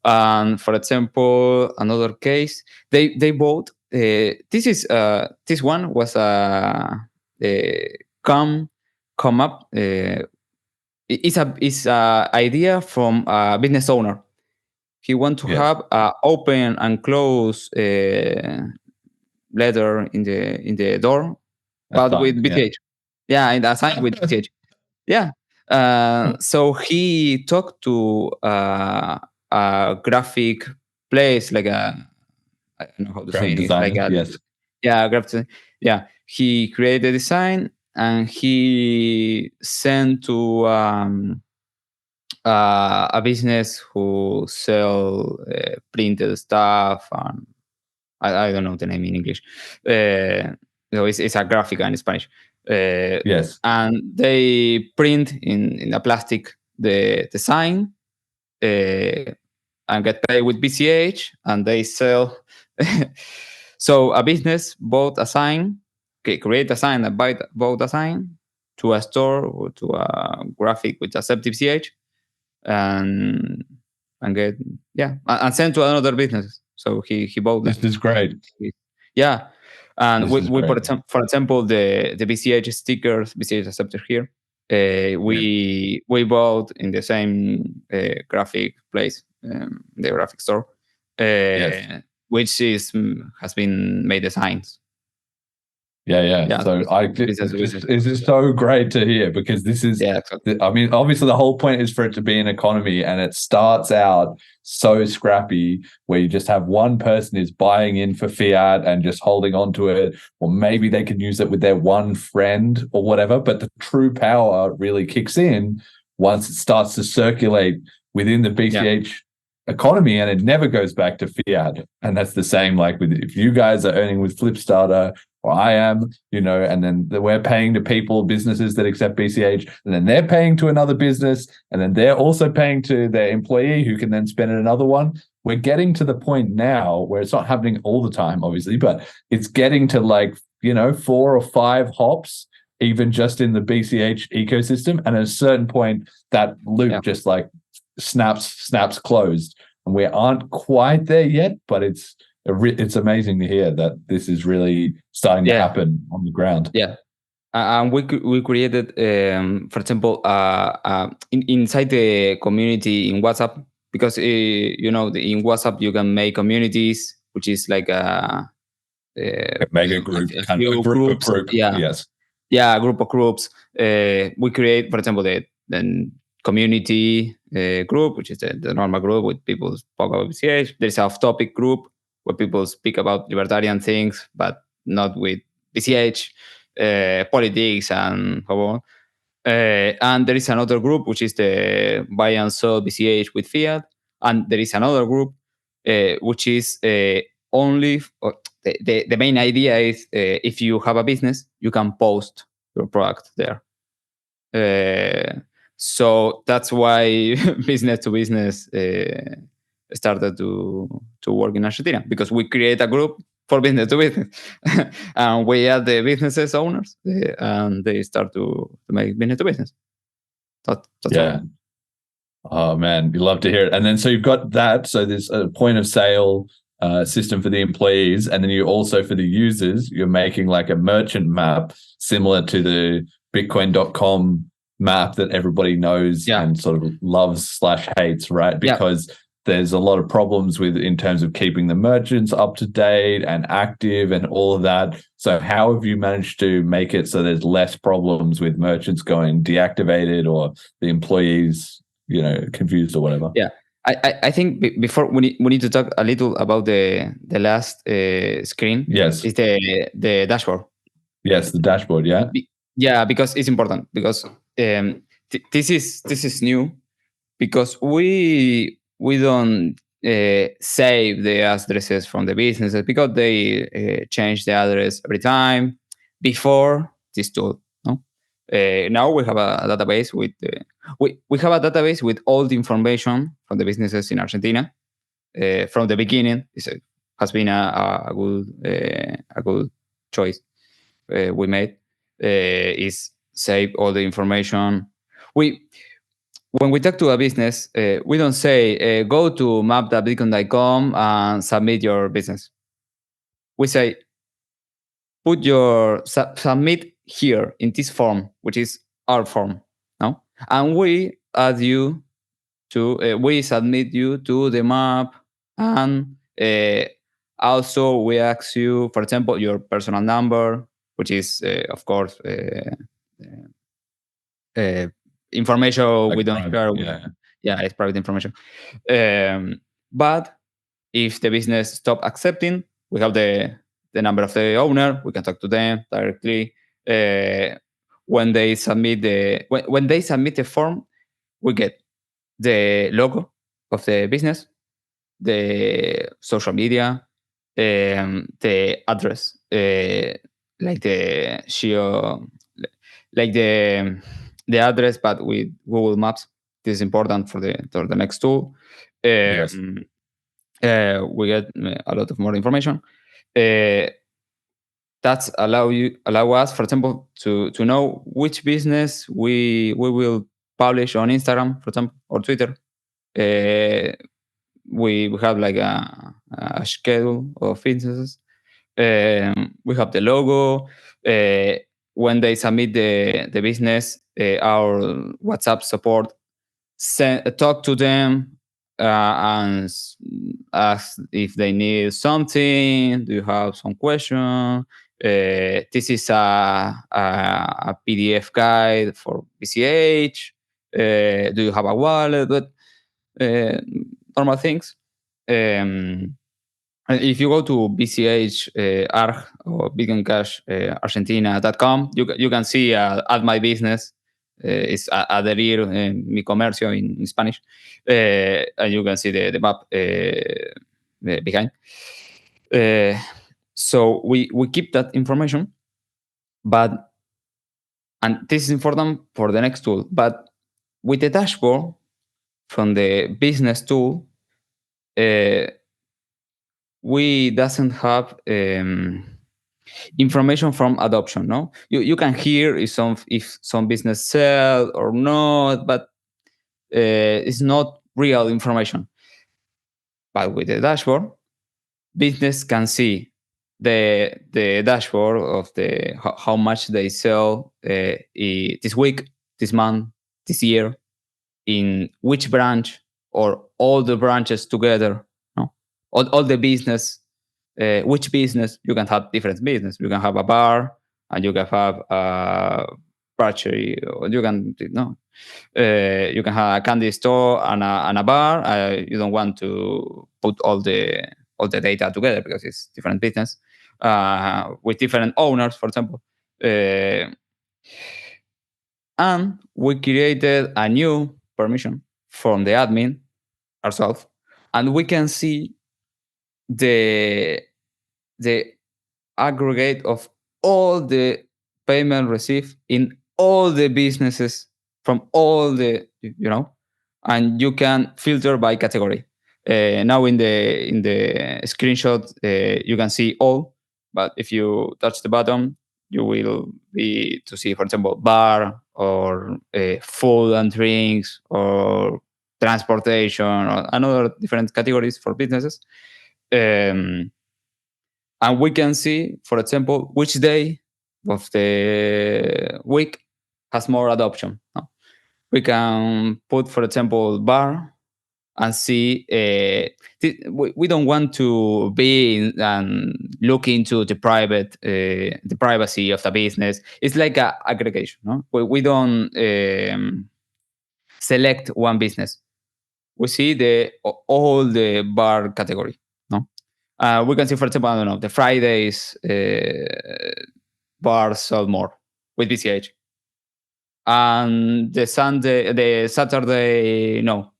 And for example, another case, they bought. This one was come up. It's a idea from a business owner. He want to have a open and close letter in the door, but with BCH. Yeah, and a sign with BCH. Yeah. So he talked to a graphic place, like I don't know how to say it. Designer, Like yes. Yeah, graphic design. Yeah. He created the design and he sent to a business who sell printed stuff, and I don't know the name in English. So it's a graphic in Spanish. Yes. And they print in a plastic the sign and get paid with BCH, and they sell. So a business bought a sign, create a sign and bought a sign to a store or to a graphic which accepts BCH, and get and send to another business. So he bought this is great. Yeah. And we great. for example the BCH stickers, BCH accepted here. We bought in the same graphic place, the graphic store, which has been made designs. Yeah. So this is so great to hear, because this is, exactly. I mean, obviously the whole point is for it to be an economy, and it starts out so scrappy where you just have one person is buying in for fiat and just holding on to it, or maybe they can use it with their one friend or whatever. But the true power really kicks in once it starts to circulate within the BCH economy, and it never goes back to fiat. And that's the same like with, if you guys are earning with Flipstarter, or I am, and then we're paying to people, businesses that accept BCH, and then they're paying to another business, and then they're also paying to their employee who can then spend in another one. We're getting to the point now where it's not happening all the time, obviously, but it's getting to 4 or 5 hops, even just in the BCH ecosystem. And at a certain point, that loop just snaps closed. And we aren't quite there yet, but it's amazing to hear that this is really starting to happen on the ground. And we created, for example, inside the community in WhatsApp, because in WhatsApp you can make communities, which is like a mega group, a group. Yes. A group of groups. We create, for example, the community group, which is the normal group with people who talk about BCH. There's an off-topic group where people speak about libertarian things, but not with BCH, politics, and so on. And there is another group, which is the buy and sell BCH with fiat. And there is another group, which is only, the main idea is if you have a business, you can post your product there. So that's why business to business started to work in Argentina, because we create a group for business to business, and we are the businesses owners, and they start to make business to business. That's all. Oh man, you love to hear it. And then so you've got that. So there's a point of sale system for the employees, and then you also, for the users, you're making like a merchant map similar to the bitcoin.com map that everybody knows and sort of loves / hates, right? Because there's a lot of problems with, in terms of keeping the merchants up to date and active and all of that. So how have you managed to make it so there's less problems with merchants going deactivated, or the employees, confused or whatever? I think before we need to talk a little about the last screen. Yes, is the dashboard. Yes, the dashboard. Because it's important, because this is new, because we don't save the addresses from the businesses, because they change the address every time before this tool. Now we have a database with we have a database with all the information from the businesses in Argentina from the beginning. It has been a good choice we made. Is save all the information. When we talk to a business, we don't say go to map.bitcoin.com and submit your business. We say submit here in this form, which is our form, no? And we add you to, we submit you to the map, and also we ask you, for example, your personal number, which is, of course, information like we don't share. It's private information. But if the business stop accepting, we have the number of the owner. We can talk to them directly. When they submit the form, we get the logo of the business, the social media, the address, like the geo, like the address, but with Google Maps. This is important for the next tool. Yes. We get a lot of more information. That's allow us, for example, to know which business we will publish on Instagram, for example, or Twitter. We have like a schedule of businesses. We have the logo. When they submit the business, our WhatsApp support talk to them and ask if they need something. Do you have some question? This is a PDF guide for BCH. Do you have a wallet? But normal things. And if you go to BCH Arg or bitcoincash Argentina.com, you can see at my business. It's adherir mi comercio in Spanish, and you can see the map behind. So we keep that information, but and this is important for the next tool. But with the dashboard from the business tool, we doesn't have information from adoption. No, you can hear if some business sell or not, but it's not real information. But with the dashboard, business can see the dashboard of the how much they sell this week, this month, this year, in which branch or all the branches together. No, all the business. Which business? You can have different business. You can have a bar, and you can have a brasserie, or you can you can have a candy store and a bar. You don't want to put all the data together because it's different business with different owners, for example. And we created a new permission from the admin ourselves, and we can see the aggregate of all the payment received in all the businesses from all the and you can filter by category. Now in the screenshot you can see all, but if you touch the bottom you will be to see, for example, bar or food and drinks or transportation or another different categories for businesses. And we can see, for example, which day of the week has more adoption. No? We can put, for example, bar and see. We don't want to be and look into the the privacy of the business. It's like a aggregation. No, we don't select one business. We see all the bar category. No, we can see, for example, I don't know, the Fridays bars sell more with BCH, and the Saturday, no.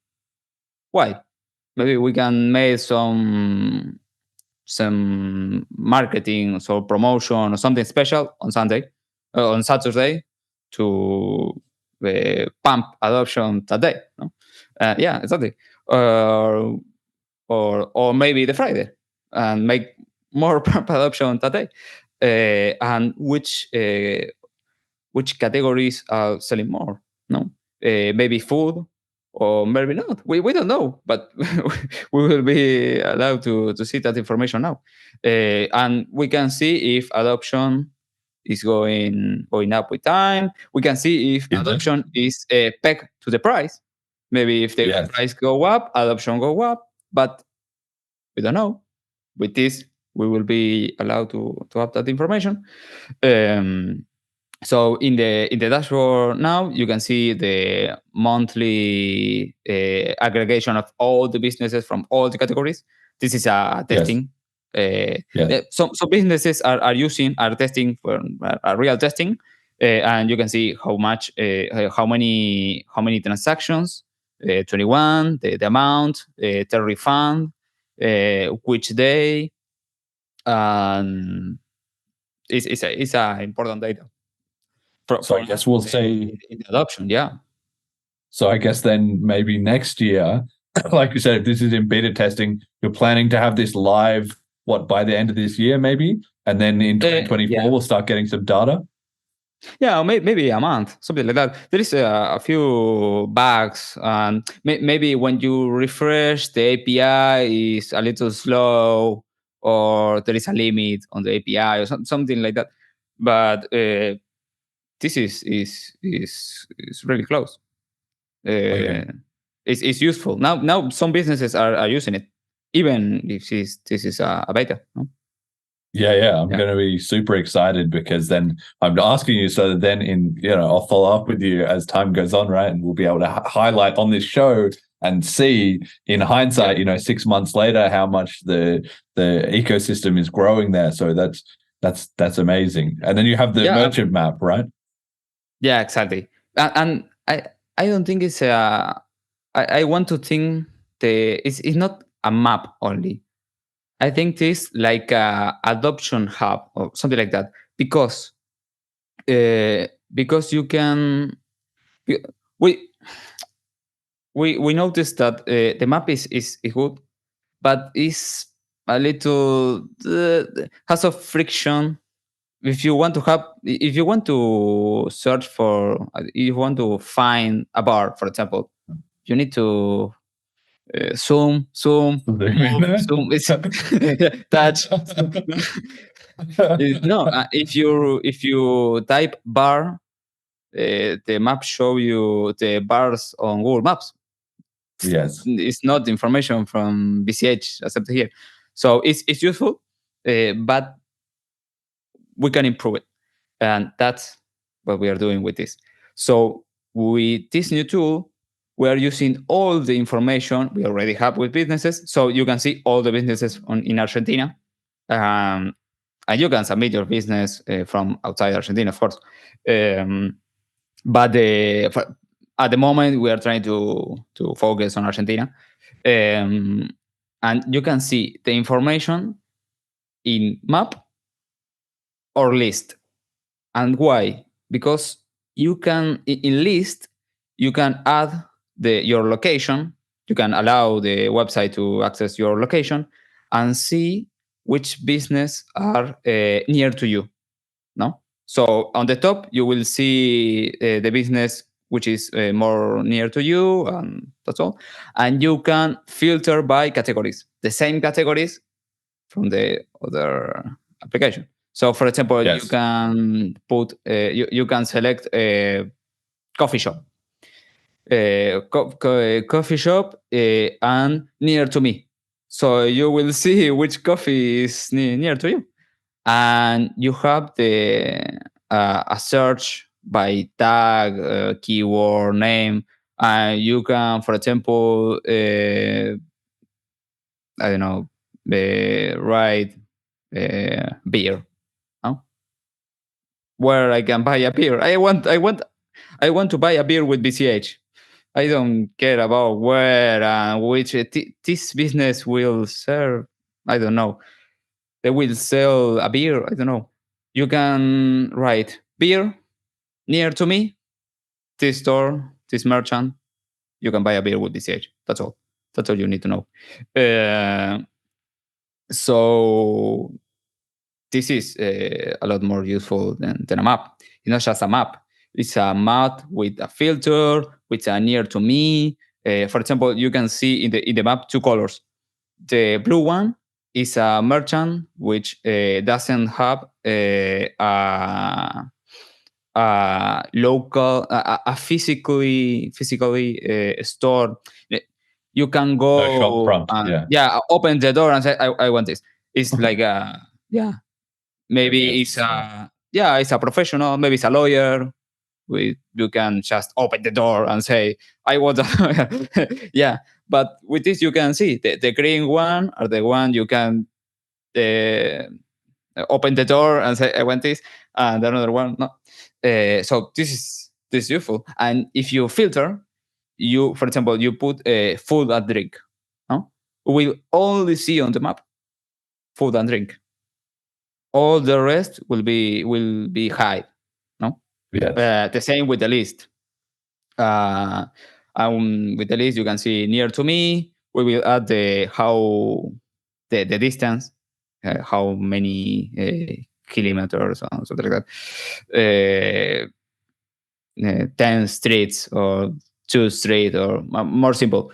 Why? Maybe we can make some marketing, so promotion or something special on Saturday to pump adoption that day. No? Yeah, exactly. Or maybe the Friday and make more pump adoption that day. And which categories are selling more? No, maybe food, or maybe not. We don't know, but we will be allowed to see that information now, and we can see if adoption is going up with time. We can see if adoption is pegged to the price. Maybe if the price go up, adoption go up, but we don't know. With this, we will be allowed to have that information. So in the dashboard now, you can see the monthly aggregation of all the businesses from all the categories. This is a testing. Some businesses are testing for a real testing, and you can see how much, how many transactions, 21, the amount, the refund, which day, and it's a important data. So I guess we'll say in the adoption, yeah. So I guess then maybe next year, like you said, if this is in beta testing, you're planning to have this live, by the end of this year, maybe? And then in 2024, we'll start getting some data? Yeah, maybe a month, something like that. There is a few bugs, and maybe when you refresh, the API is a little slow, or there is a limit on the API, or something like that. But this is really close. Okay. It's useful now. Some businesses are using it, even if this is a beta. No? Yeah. I'm going to be super excited because then I'm asking you so that then I'll follow up with you as time goes on, right? And we'll be able to highlight on this show and see in hindsight, 6 months later, how much the ecosystem is growing there. So that's amazing. And then you have the merchant map, right? Yeah, exactly. And I don't think it's I want to think it's not a map only. I think this like a adoption hub or something like that because you can we we noticed that the map is good, but is a little has a friction. If you want to search for, if you want to find a bar, for example, you need to zoom, move, zoom, it's touch. No, if you type bar, the map show you the bars on Google Maps. Yes. It's not information from BCH accepted here, so it's useful, but we can improve it, and that's what we are doing with this. So with this new tool, we are using all the information we already have with businesses, so you can see all the businesses in Argentina, and you can submit your business from outside Argentina, of course. But at the moment, we are trying to focus on Argentina, and you can see the information in map or list. And why? Because you can in list you can add your location. You can allow the website to access your location and see which business are near to you. No, so on the top you will see the business which is more near to you, and that's all. And you can filter by categories, the same categories from the other application. So, for example, Yes. you can put you can select a coffee shop, coffee shop, and near to me. So you will see which coffee is near to you, and you have the a search by tag, keyword, name, and you can, for example, I don't know, write beer. No? Where I can buy a beer. I want to buy a beer with BCH. I don't care about where and which this business will serve. I don't know. They will sell a beer. I don't know. You can write beer near to me. This store, this merchant. You can buy a beer with BCH. That's all. That's all you need to know. So this is a lot more useful than a map. It's not just a map. It's a map with a filter, with a near to me. For example, you can see in the map two colors. The blue one is a merchant which doesn't have a local, a physically store. You can go shop front, open the door and say, I want this. It's like maybe it's it's a professional, maybe it's a lawyer. You can just open the door and say, I want a yeah. But with this, you can see the green one are the one you can open the door and say, I want this, and another one, no. So this is useful. And if you filter, for example, you put food and drink, no? We'll only see on the map food and drink. All the rest will be hide, no? Yes. The same with the list. With the list, you can see near to me. We will add the distance, how many kilometers or something like that. 10 streets or 2 streets or more simple.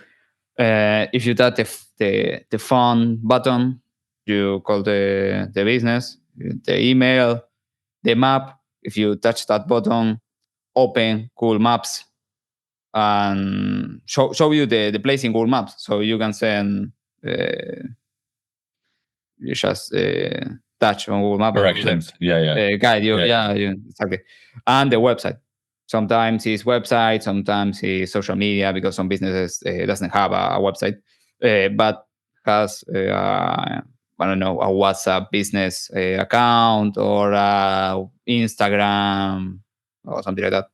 If you tap the phone button, you call the business, the email, the map. If you touch that button, open Google Maps and show you the place in Google Maps, so you can send you just touch on Google Maps. Directions. Yeah. Guide you. Yeah. Yeah, exactly. And the website. Sometimes it's website, sometimes it's social media, because some businesses doesn't have a website, but has I don't know, a WhatsApp business account or Instagram or something like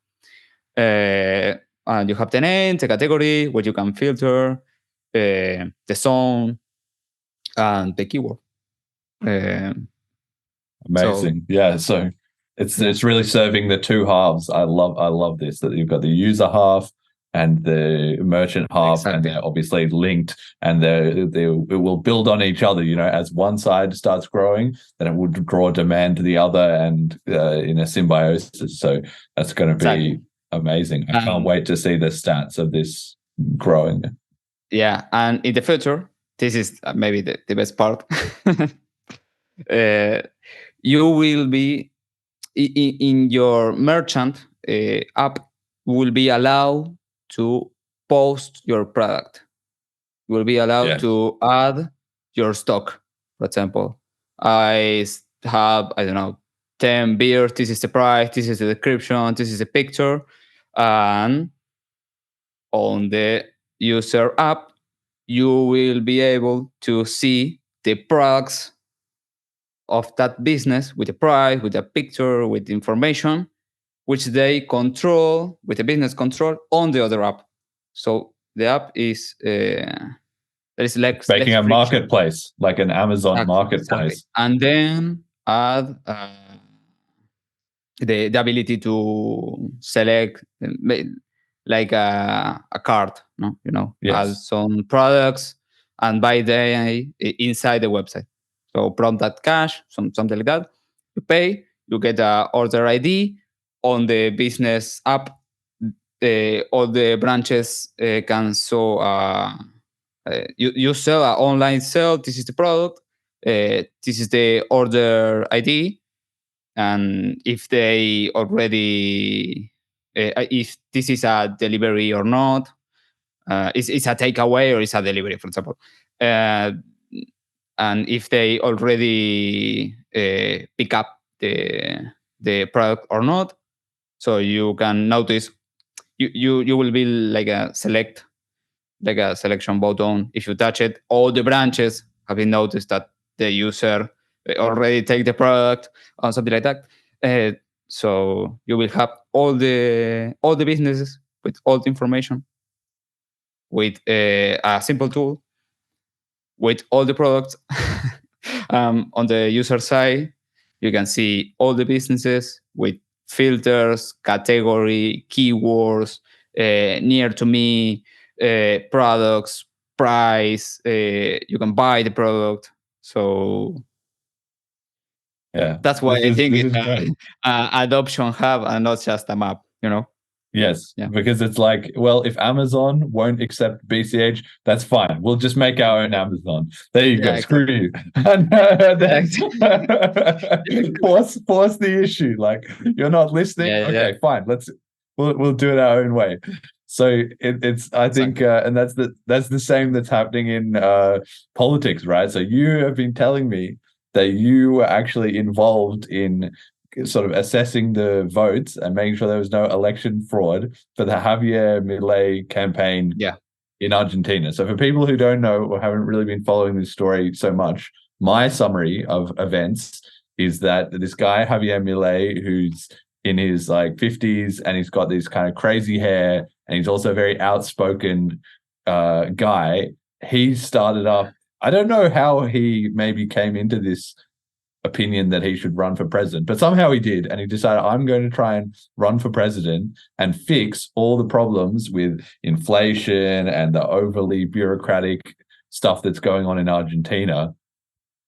that. And you have the name, the category, what you can filter, the zone, and the keyword. Amazing. So it's really serving the two halves. I love this, that you've got the user half and the merchant half, Exactly. and they're obviously linked, and it will build on each other. As one side starts growing, then it will draw demand to the other, and in a symbiosis. So that's going to be amazing. I can't wait to see the stats of this growing. Yeah, and in the future, this is maybe the best part. You will be in your merchant app will be allowed to post your product. You will be allowed to add your stock. For example, I have, I don't know, 10 beers. This is the price. This is the description. This is the picture. And on the user app, you will be able to see the products of that business with the price, with a picture, with information, which they control with the business control on the other app. So the app is there is making a marketplace, like an Amazon marketplace, exactly. And then add the ability to select like a card, add some products and buy them inside the website. So prompt that cash, something like that. You pay, you get a order ID on the business app. All the branches can show. You sell an online sale. This is the product. This is the order ID. And if they already, if this is a delivery or not, it's a takeaway or it's a delivery, for example. And if they already pick up the product or not, so you can notice. You will be like a selection button. If you touch it, all the branches have been noticed that the user already take the product or something like that. So you will have all the businesses with all the information with a simple tool with all the products. On the user side, you can see all the businesses with filters, category, keywords, near to me, products, price. You can buy the product. So that's why I think it's adoption hub and not just a map. Yes, because it's like, well, if Amazon won't accept BCH, that's fine. We'll just make our own Amazon. There you go. Screw you. And force the issue. Like, you're not listening. Okay, fine. We'll do it our own way. So it's I think, and that's the same that's happening in politics, right? So you have been telling me that you were actually involved in sort of assessing the votes and making sure there was no election fraud for the Javier Milei campaign in Argentina. So for people who don't know or haven't really been following this story so much, my summary of events is that this guy, Javier Milei, who's in his like 50s and he's got this kind of crazy hair and he's also a very outspoken guy, he started up, I don't know how he maybe came into this opinion that he should run for president, but somehow he did, and he decided, I'm going to try and run for president and fix all the problems with inflation and the overly bureaucratic stuff that's going on in Argentina.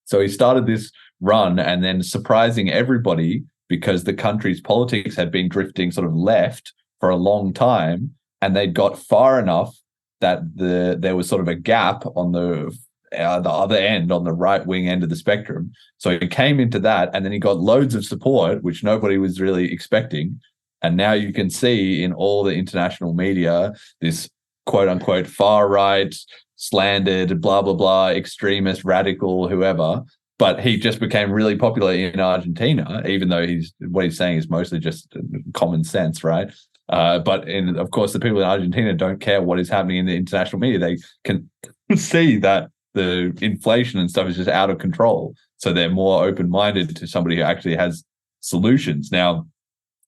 So he started this run, and then surprising everybody, because the country's politics had been drifting sort of left for a long time, and they got far enough that there was sort of a gap on the other end, on the right wing end of the spectrum. So he came into that, and then he got loads of support, which nobody was really expecting. And now you can see in all the international media, this quote unquote far right, slandered, blah, blah, blah, extremist, radical, whoever, but he just became really popular in Argentina, even though what he's saying is mostly just common sense, right? But of course, the people in Argentina don't care what is happening in the international media. They can see that the inflation and stuff is just out of control. So they're more open-minded to somebody who actually has solutions. Now,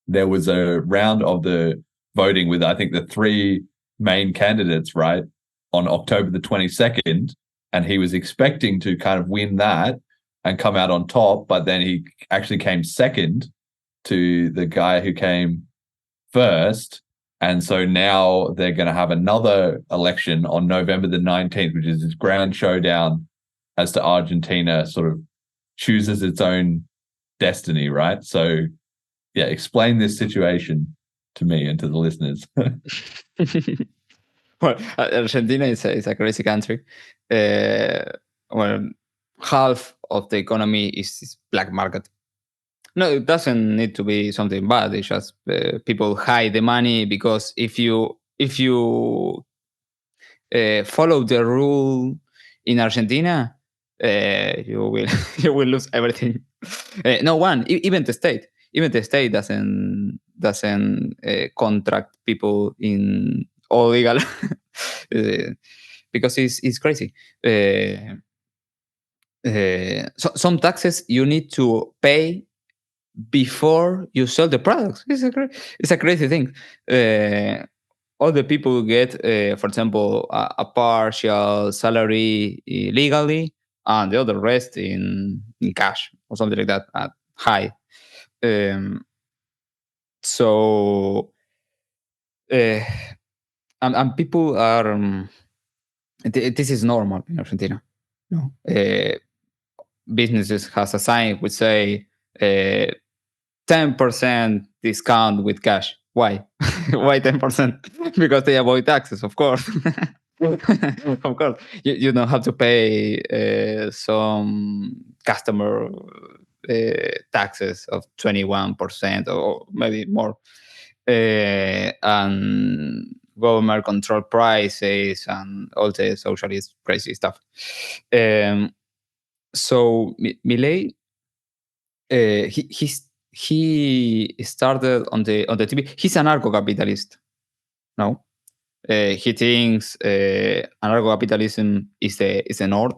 there was a round of the voting with, I think, the three main candidates, right, on October the 22nd, and he was expecting to kind of win that and come out on top, but then he actually came second to the guy who came first. And so now they're going to have another election on November the 19th, which is this grand showdown as to Argentina sort of chooses its own destiny, right? So, yeah, explain this situation to me and to the listeners. Well, Argentina is a crazy country. Well, half of the economy is black market. No, it doesn't need to be something bad. It's just people hide the money, because if you follow the rule in Argentina, you will you will lose everything. No one, even the state doesn't contract people in all legal, because it's crazy. So some taxes you need to pay before you sell the products. It's a crazy thing. All the people get, for example, a partial salary legally, and the other rest in cash or something like that at high. So, and people are. This is normal in Argentina. No, businesses has a sign which say 10% discount with cash. Why? Why 10%? Because they avoid taxes, of course. Of course, you don't have to pay some customer taxes of 21% or maybe more, and government control prices and all the socialist crazy stuff. So Milei, he started on the TV. He's an anarcho-capitalist. No, he thinks anarcho-capitalism is the north,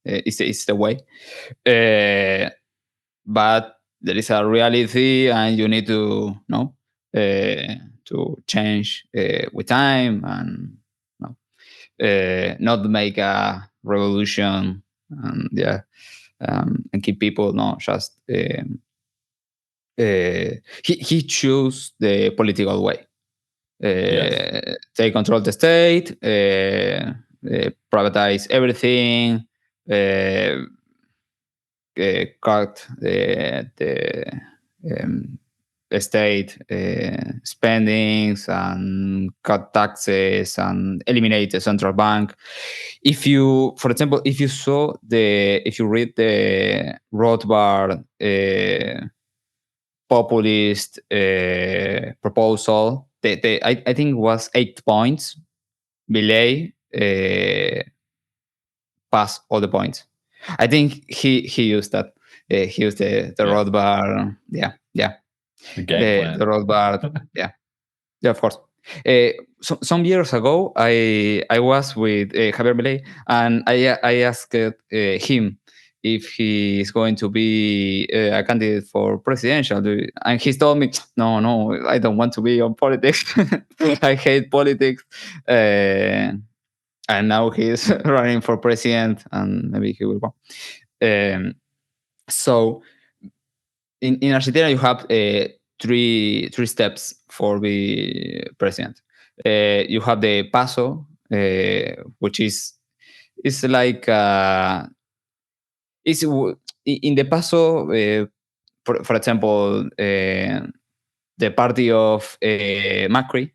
is the way. But there is a reality, and you need to to change with time, and not make a revolution, and and keep people just. He chose the political way. Yes. They control the state, privatize everything, cut the state spendings, and cut taxes, and eliminate the central bank. If you, for example, if you read the Rothbard populist proposal, I think it was 8 points. Milei passed all the points. I think he used that. He used the Rothbard. Yeah. The game plan. The Rothbard. Yeah, of course. Some years ago, I was with Javier Milei, and I asked him if he is going to be a candidate for presidential, and he told me, no, I don't want to be on politics. I hate politics. And now he's running for president, and maybe he will go. So in Argentina, you have three steps for the president. You have the paso, which is like is in the paso. For example, the party of Macri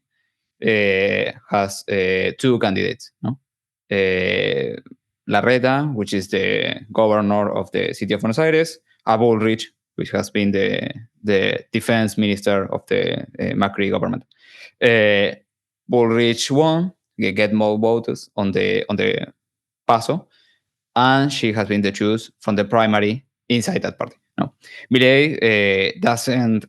has 2 candidates. No, Larreta, which is the governor of the city of Buenos Aires, Bullrich, which has been the defense minister of the Macri government. Bullrich won, get more votes on the paso, and she has been the choose from the primary inside that party. No, Milei doesn't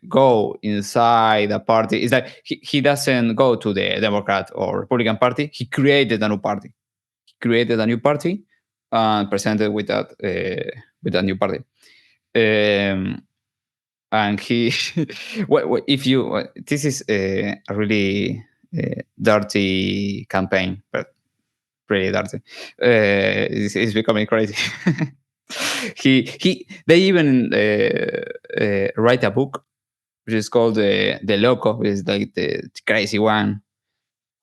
go inside the party. It's like he doesn't go to the Democrat or Republican Party. He created a new party. He created a new party and presented with that new party. And he, if you, this is a really dirty campaign, but really dirty. It's becoming crazy. They even write a book which is called the Loco, is like the crazy one,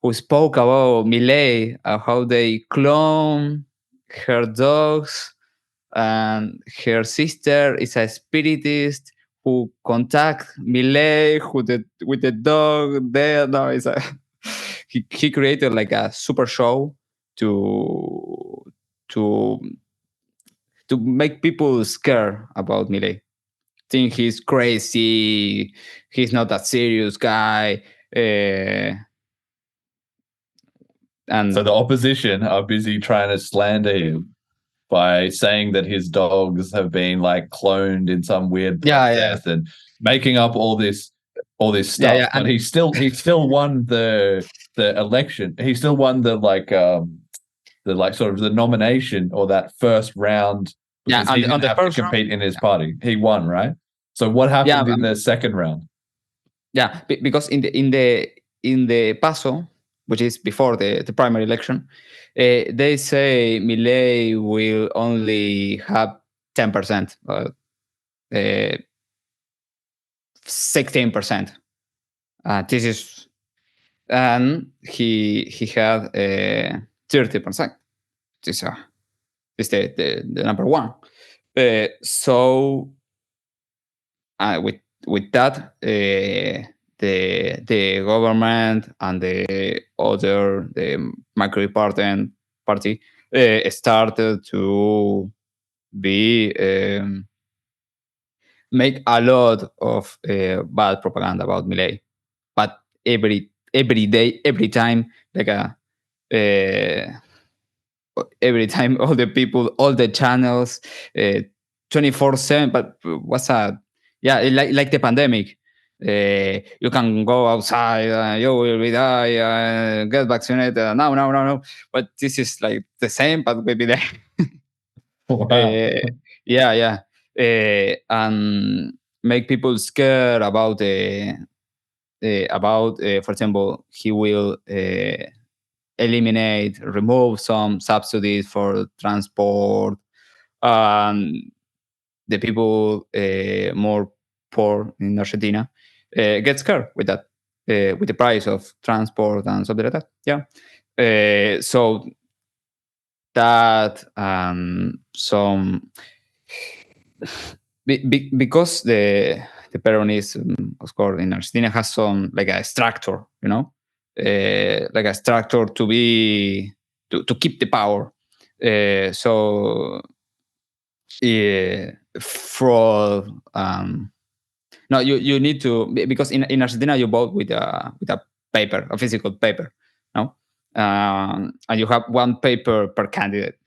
who spoke about Milei, how they clone her dogs, and her sister is a spiritist who contact Milei with the dog there. No, it's a, he created like a super show to to to make people scared about Milei. Think he's crazy. He's not that serious guy. And So the opposition are busy trying to slander him by saying that his dogs have been like cloned in some weird process and making up all this stuff. But he still won the election. He still won the sort of the nomination or that first round because he didn't have to compete in his party. He won, right? So what happened in the second round? Yeah, because in the PASO, which is before the primary election, they say Milei will only have 10%, 16%. This is, and he had 30%. This is the number one. So with that, the government and the micro important party started to be make a lot of bad propaganda about Milei, but every day, every time, like every time, all the people, all the channels, 24/7. But what's a like the pandemic. You can go outside, you will be die, get vaccinated. No. But this is like the same, but maybe there. Wow. Yeah. And make people scared about for example, he will remove some subsidies for transport. The people more poor in Argentina get scared with that, with the price of transport and something like that. Yeah. So that some because the Peronism, of course, in Argentina has some like a structure, like a structure to be to keep the power. So fraud. No, you need to, because in Argentina you vote with a paper, a physical paper, no, and you have one paper per candidate.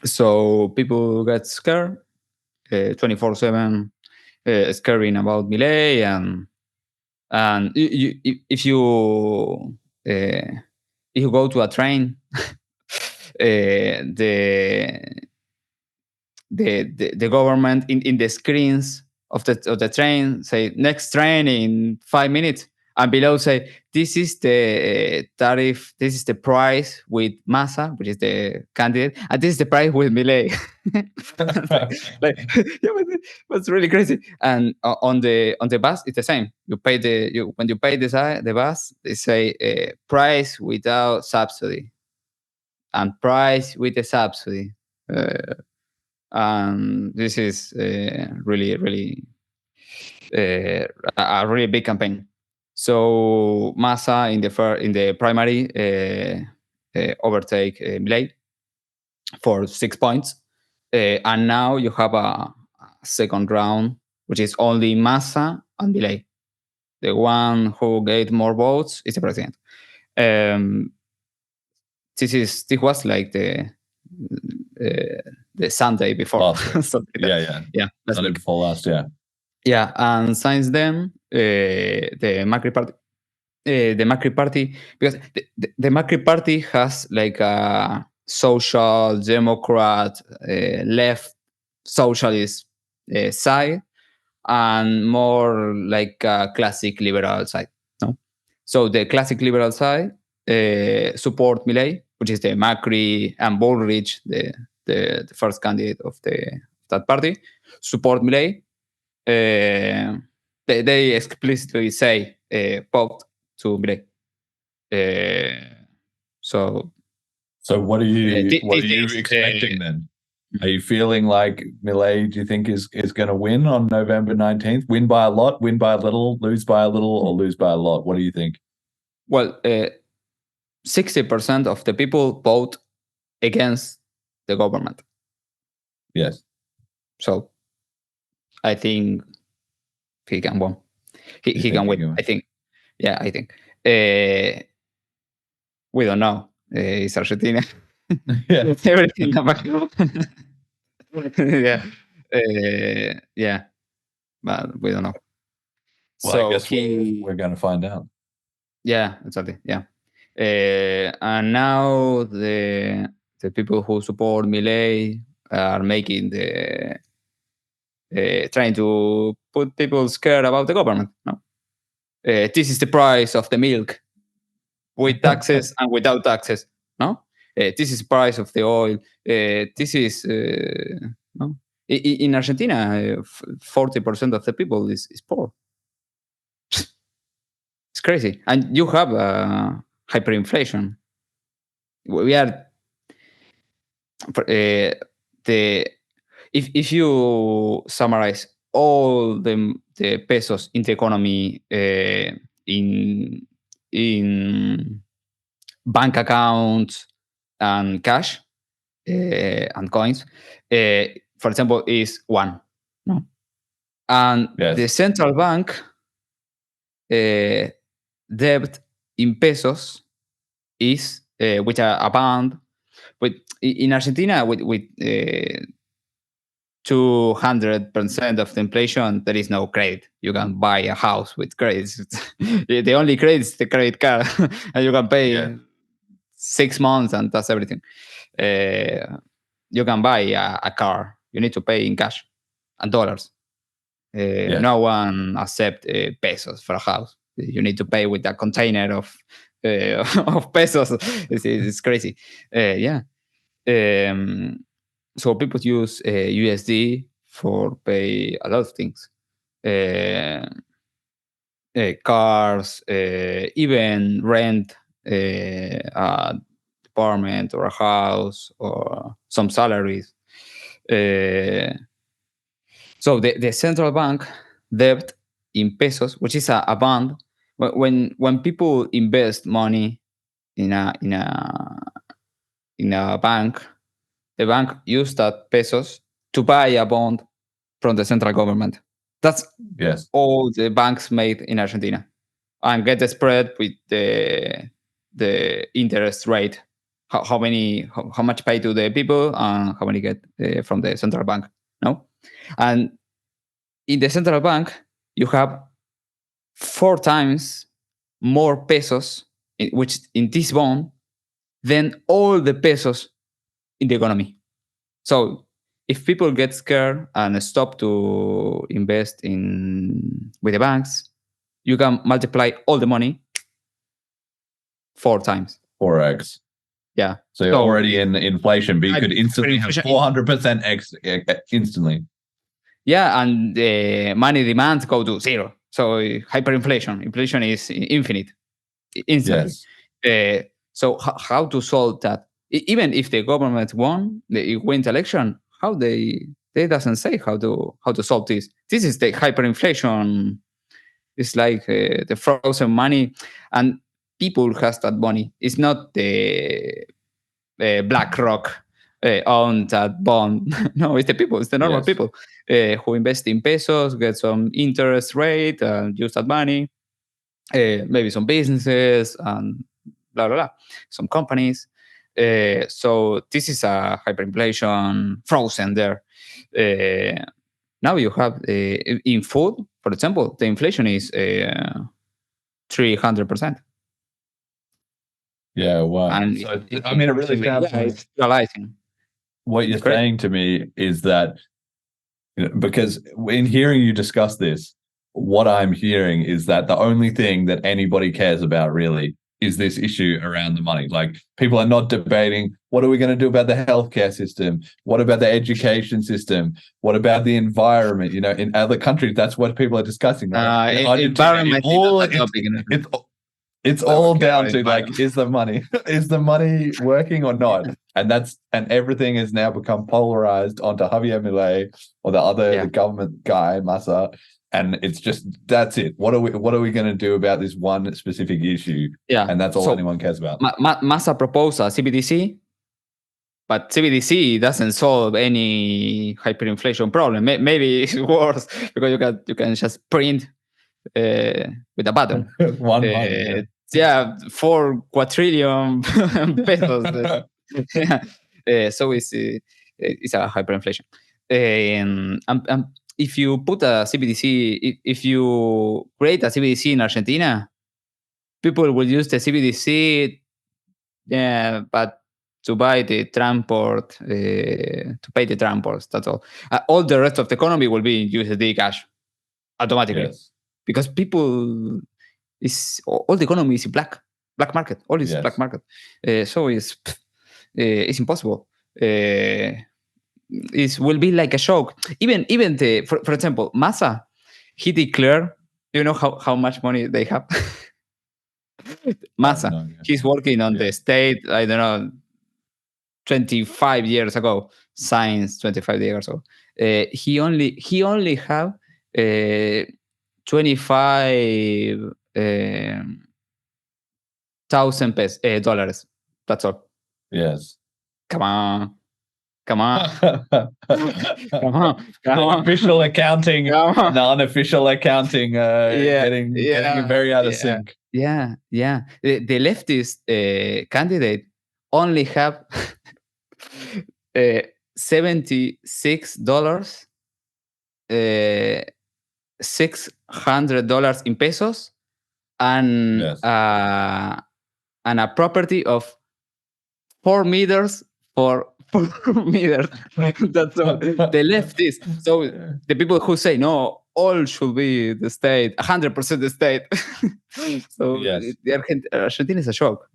So people get scared 24/7, scaring about Milei, and if you go to a train, the government in the screens of the train say next train in 5 minutes, and below say this is the tariff, this is the price with Massa, which is the candidate, and this is the price with Milei. But it's really crazy. And on the bus it's the same. You pay when you pay the bus, they say price without subsidy and price with the subsidy. And this is really a really big campaign. So Massa in the primary overtake Milei for 6 points, and now you have a second round, which is only Massa and Milei. The one who get more votes is the president. this was like the Sunday before. Last week. Something like that. Yeah. Last Sunday week. before last, yeah. Yeah, and since then, the Macri Party, because the Macri Party has like a social democrat, left socialist side, and more like a classic liberal side. No, so the classic liberal side support Milei, which is the Macri and Bullrich, the first candidate of that party, support Milei. They explicitly say vote to Milei. So what are you these days, expecting then? Are you feeling like Milei, do you think, is going to win on November 19th? Win by a lot, win by a little, lose by a little, or lose by a lot? What do you think? Well, 60% of the people vote against the government. Yes. So I think he can win. He can win. I think. Yeah, I think. We don't know. It's Argentina. Yeah. Everything yeah. Yeah. But we don't know. Well, So I guess we're going to find out. Yeah, exactly. Yeah. And now the people who support Milei are making trying to put people scared about the government. No, this is the price of the milk, with taxes and without taxes. No, this is the price of the oil. This is no. In Argentina, 40% of the people is poor. It's crazy, and you have hyperinflation. We are the if you summarize all the pesos in the economy in bank accounts and cash and coins, for example, is one. No, and Yes. the central bank debt in pesos is with a bond. With in Argentina, with 200% of the inflation, there is no credit. You can buy a house with credits. The only credit is the credit card, and you can pay 6 months, and that's everything. You can buy a car. You need to pay in cash and dollars. No one accepts pesos for a house. You need to pay with a container of of pesos. It's crazy. Yeah. So people use USD for pay a lot of things. Cars, even rent a apartment or a house or some salaries. So the central bank debt in pesos, which is a bond, when people invest money in a bank, the bank used that pesos to buy a bond from the central government. That's all the banks made in Argentina, and get the spread with the interest rate. How much pay to the people and how many get from the central bank. No, and in the central bank you have 4 times more pesos, which in this bond, than all the pesos in the economy. So if people get scared and stop to invest with the banks, you can multiply all the money 4 times. 4x. Yeah. So you're already in inflation, but you could instantly have 400% X instantly. Yeah, and the money demand go to zero. So hyperinflation. Inflation is infinite, instantly. Yes. So how to solve that? Even if the government win the election, how they doesn't say how to solve this. This is the hyperinflation. It's like the frozen money, and people has that money. It's not the BlackRock own that bond. No, it's the people. It's the normal people who invest in pesos, get some interest rate, and use that money. Maybe some businesses and blah blah blah, some companies. So this is a hyperinflation frozen there. Now you have in food, for example, the inflation is 300%. Yeah, wow. And So I mean, it really sounds like it's realizing. what you're It's great. saying to me is that, because in hearing you discuss this, what I'm hearing is that the only thing that anybody cares about really is this issue around the money. Like, people are not debating, what are we going to do about the healthcare system? What about the education system? What about the environment? In other countries, that's what people are discussing, right? In Argentina, Environment is all not a topic. it's all down to, like, is the money working or not? And everything has now become polarized onto Javier Milei or the government guy Massa, and it's just, that's it. What are we going to do about this one specific issue? Yeah, and that's all anyone cares about. Massa proposed a CBDC, but CBDC doesn't solve any hyperinflation problem. Maybe it's worse because you can just print with a button. One money. Yeah, 4 quadrillion pesos. So it's a hyperinflation. If you put a CBDC, if you create a CBDC in Argentina, people will use the CBDC, but to buy the transport, to pay the transports. That's all. All the rest of the economy will be in USD cash automatically. Yes. Because people all the economy is black market. All is black market. So it's impossible. It will be like a shock. Even for example, Massa, he declared. You know how much money they have. Massa, he's working on the state. I don't know. 25 years ago, science 25 years ago. He only have 25 thousand dollars. That's all. Yes. Come on. Come on. Official accounting, non-official accounting, getting very out of sync. Yeah. The leftist candidate only have $76, $600 in pesos, and a property of 4 meters for 4 meters. That's all. The leftists. So the people who say no, all should be the state, 100% the state. So the Argentina is a shock,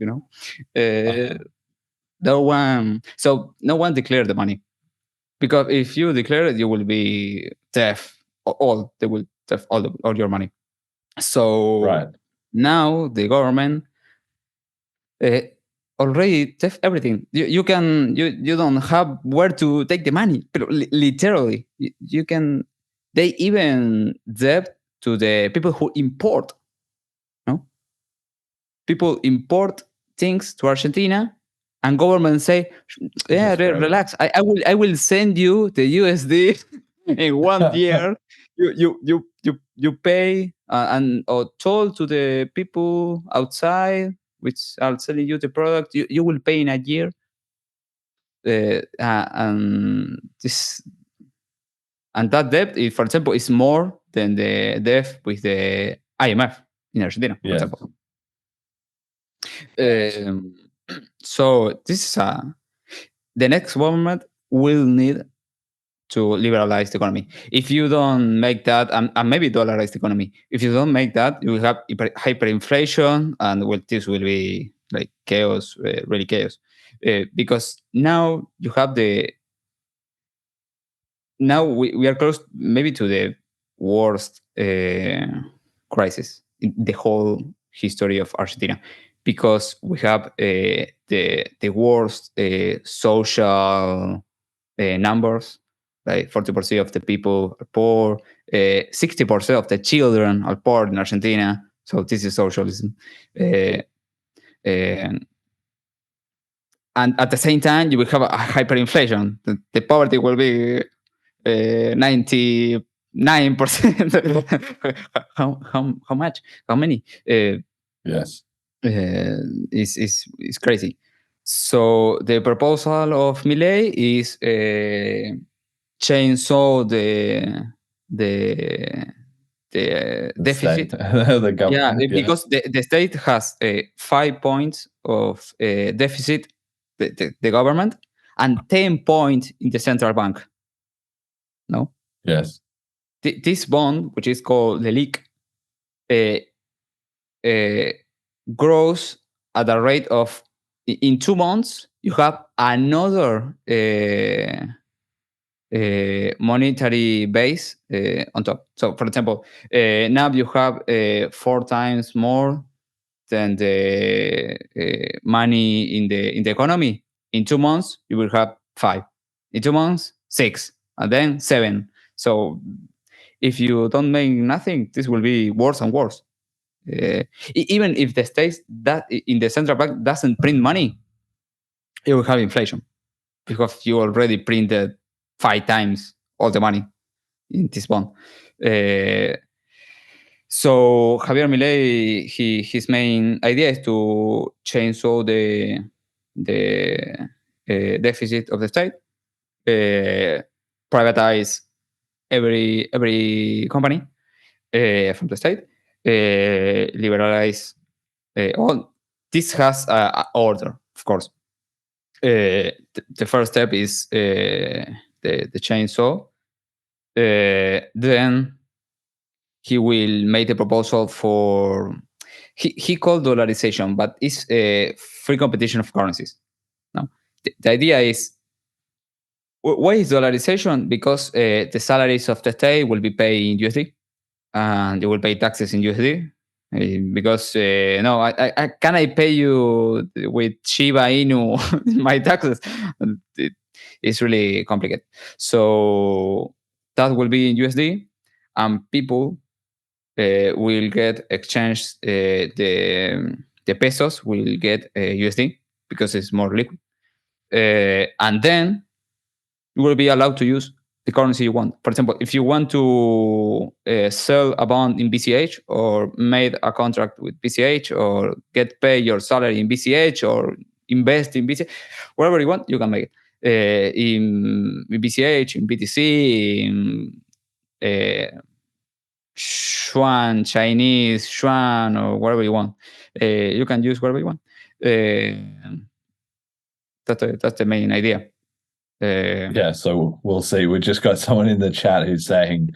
No one declared the money, because if you declare it, you will be deaf. They will deaf all your money. So now the government already deaf everything. You don't have where to take the money. But literally, you can. They even debt to the people who import. No, people import things to Argentina. And government say, relax. I will send you the USD in 1 year. You pay or toll to the people outside, which are selling you the product. You will pay in a year. And that debt, for example, is more than the debt with the IMF in Argentina, for example. So this is the next government will need to liberalize the economy. If you don't make that, and maybe dollarize the economy, if you don't make that, you will have hyperinflation, and this will be like chaos, really chaos. Because now you have now we are close maybe to the worst crisis in the whole history of Argentina, because we have the worst social numbers. Like 40% of the people are poor, 60% of the children are poor in Argentina. So this is socialism. And at the same time, you will have a hyperinflation. The poverty will be 99%. How much? How many? Yes. It's crazy. So the proposal of Milei is chainsaw the deficit. The government. Yeah, because the state has 5 points of deficit, the government, and 10 points in the central bank. No? Yes. This bond, which is called the LEAK, grows at a rate of, in 2 months, you have another monetary base on top. So, for example, now you have 4 times more than the money in the economy. In 2 months, you will have 5. In 2 months, 6, and then 7. So, if you don't make nothing, this will be worse and worse. Even if the state that in the central bank doesn't print money, it will have inflation because you already printed 5 times all the money in this bond. So Javier Milei, his main idea is to change all the deficit of the state, privatize every company from the state, liberalize all. This has a order, of course. The first step is the chainsaw. Then he will make the proposal for, he called dollarization, but it's a free competition of currencies. No, the idea is, why is dollarization? Because the salaries of the state will be paid in USD, and you will pay taxes in USD. Because no, I can I pay you with Shiba Inu my taxes? It's really complicated. So that will be in USD, and people will get exchanged. The pesos will get USD because it's more liquid, and then you will be allowed to use the currency you want. For example, if you want to sell a bond in BCH, or made a contract with BCH, or get paid your salary in BCH, or invest in BCH, whatever you want, you can make it in BCH, in BTC, in Chinese Yuan, or whatever you want. You can use whatever you want. That's the main idea. Yeah, so we'll see. We just got someone in the chat who's saying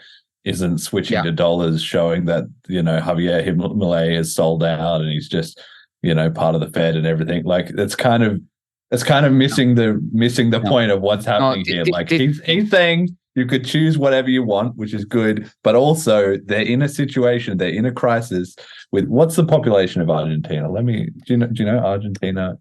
isn't switching to dollars, showing that, Javier Milei is sold out and he's just, part of the Fed and everything. Like it's kind of missing the point of what's happening here. Like he's saying you could choose whatever you want, which is good, but also they're in a situation, they're in a crisis with, what's the population of Argentina? Do you know Argentina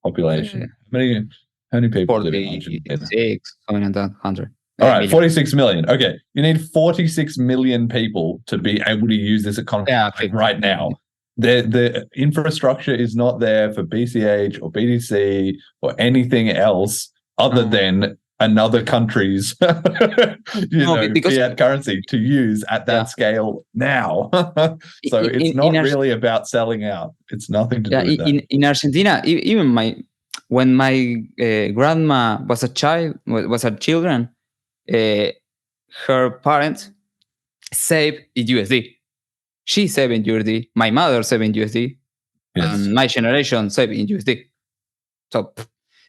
population? How many people live in Argentina? 46, 100. All right, 46 million. Okay, you need 46 million people to be able to use this economy right now. The infrastructure is not there for BCH or BTC or anything else other than another country's fiat currency to use at that scale now. So it's not really about selling out. It's nothing to do with that. In Argentina, even when my grandma was a children, her parents saved in USD. She saved in USD. My mother saved in USD. Yes. And my generation saved in USD. So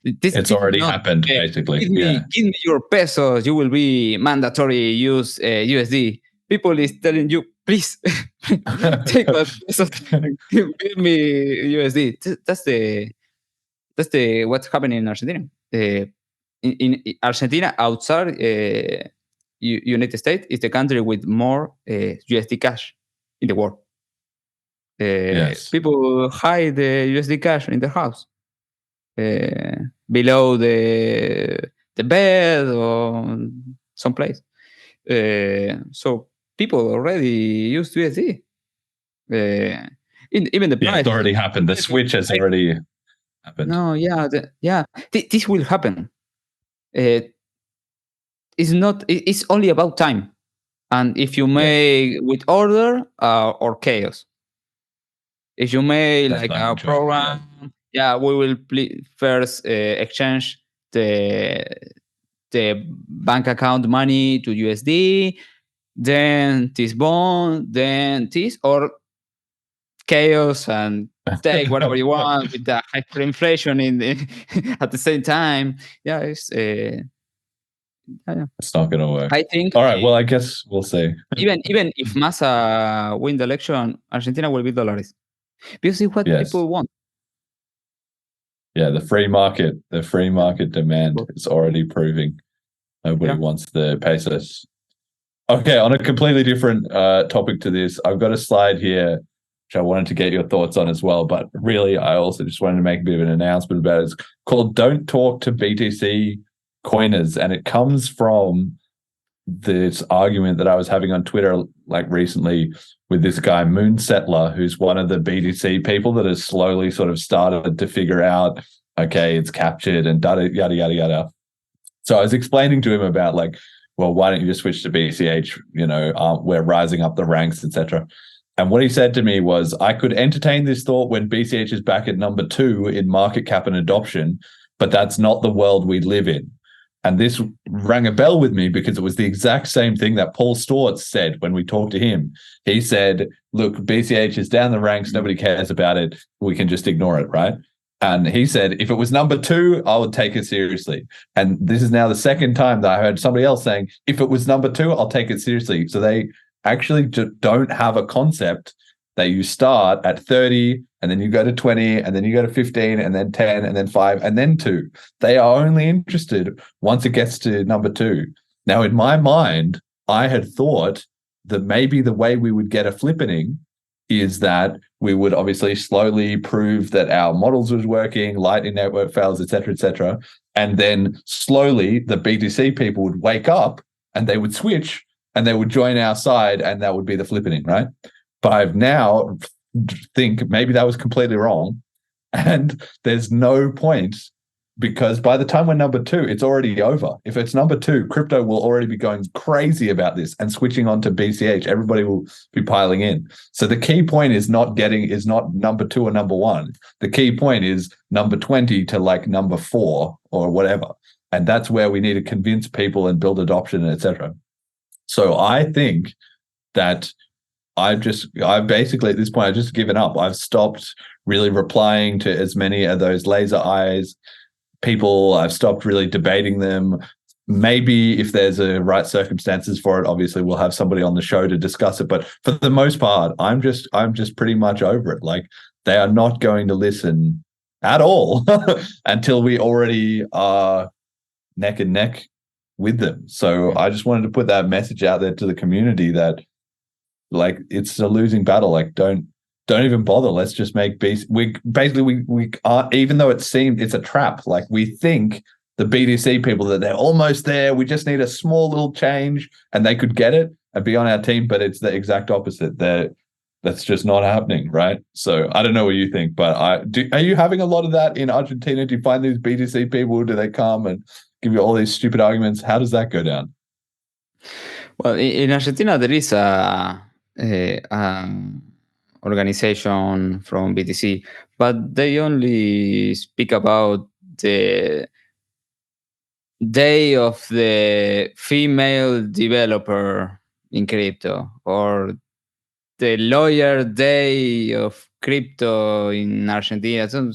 it's already happened, basically. Give me your pesos. You will be mandatory use USD. People is telling you, please take my pesos. Give me USD. That's what's happening in Argentina. In Argentina, outside United States, is the country with more USD cash in the world. People hide the USD cash in their house, below the bed or someplace. So people already use USD. Even the price. It's already happened. The switch has already happened. No, this will happen. It's only about time, and if you make with order or chaos. If you make like a program, yeah, we will first exchange the bank account money to USD, then this bond, then this, or chaos and take whatever you want with the hyperinflation at the same time. Yeah, it's It's not going to work. I think. All right. Well, I guess we'll see. even if Massa win the election, Argentina will be dollarized because it's what people want. Yeah, the free market demand is already proving nobody wants the pesos. Okay, on a completely different topic to this, I've got a slide here which I wanted to get your thoughts on as well. But really, I also just wanted to make a bit of an announcement about it. It's called "Don't Talk to BTC Coiners," and it comes from this argument that I was having on Twitter like recently with this guy Moon Settler, who's one of the BTC people that has slowly sort of started to figure out, okay, it's captured and yada yada yada. So I was explaining to him about like, well, why don't you just switch to BCH? You know, we're rising up the ranks, etc. And what he said to me was, I could entertain this thought when BCH is back at number 2 in market cap and adoption, but that's not the world we live in. And this rang a bell with me because it was the exact same thing that Paul Stortz said when we talked to him. He said, look, BCH is down the ranks. Nobody cares about it. We can just ignore it, right? And he said, if it was number 2, I would take it seriously. And this is now the second time that I heard somebody else saying, if it was number 2, I'll take it seriously. So they actually don't have a concept that you start at 30 and then you go to 20 and then you go to 15 and then 10 and then 5 and then 2. They are only interested once it gets to number 2. Now, in my mind, I had thought that maybe the way we would get a flippening is that we would obviously slowly prove that our models was working, Lightning Network fails, etc., and then slowly the BTC people would wake up and they would switch and they would join our side, and that would be the flippening, right? But I've now think maybe that was completely wrong, and there's no point because by the time we're number 2, it's already over. If it's number 2, crypto will already be going crazy about this and switching on to BCH. Everybody will be piling in. So the key point is not number 2 or number 1. The key point is number 20 to like number 4 or whatever. And that's where we need to convince people and build adoption, etc. So I think that I've basically at this point, I've just given up. I've stopped really replying to as many of those laser eyes people. I've stopped really debating them. Maybe if there's a right circumstances for it, obviously we'll have somebody on the show to discuss it. But for the most part, I'm just pretty much over it. Like they are not going to listen at all until we already are neck and neck with them. So I just wanted to put that message out there to the community that like it's a losing battle. Like don't even bother. Let's just make we are, even though it seemed it's a trap. Like we think the BTC people that they're almost there. We just need a small little change and they could get it and be on our team. But it's the exact opposite. That's just not happening, right? So I don't know what you think, but are you having a lot of that in Argentina? Do you find these BTC people? Do they come and give you all these stupid arguments? How does that go down? Well, in Argentina, there is a organization from BTC, but they only speak about the day of the female developer in crypto or the lawyer day of crypto in Argentina. Some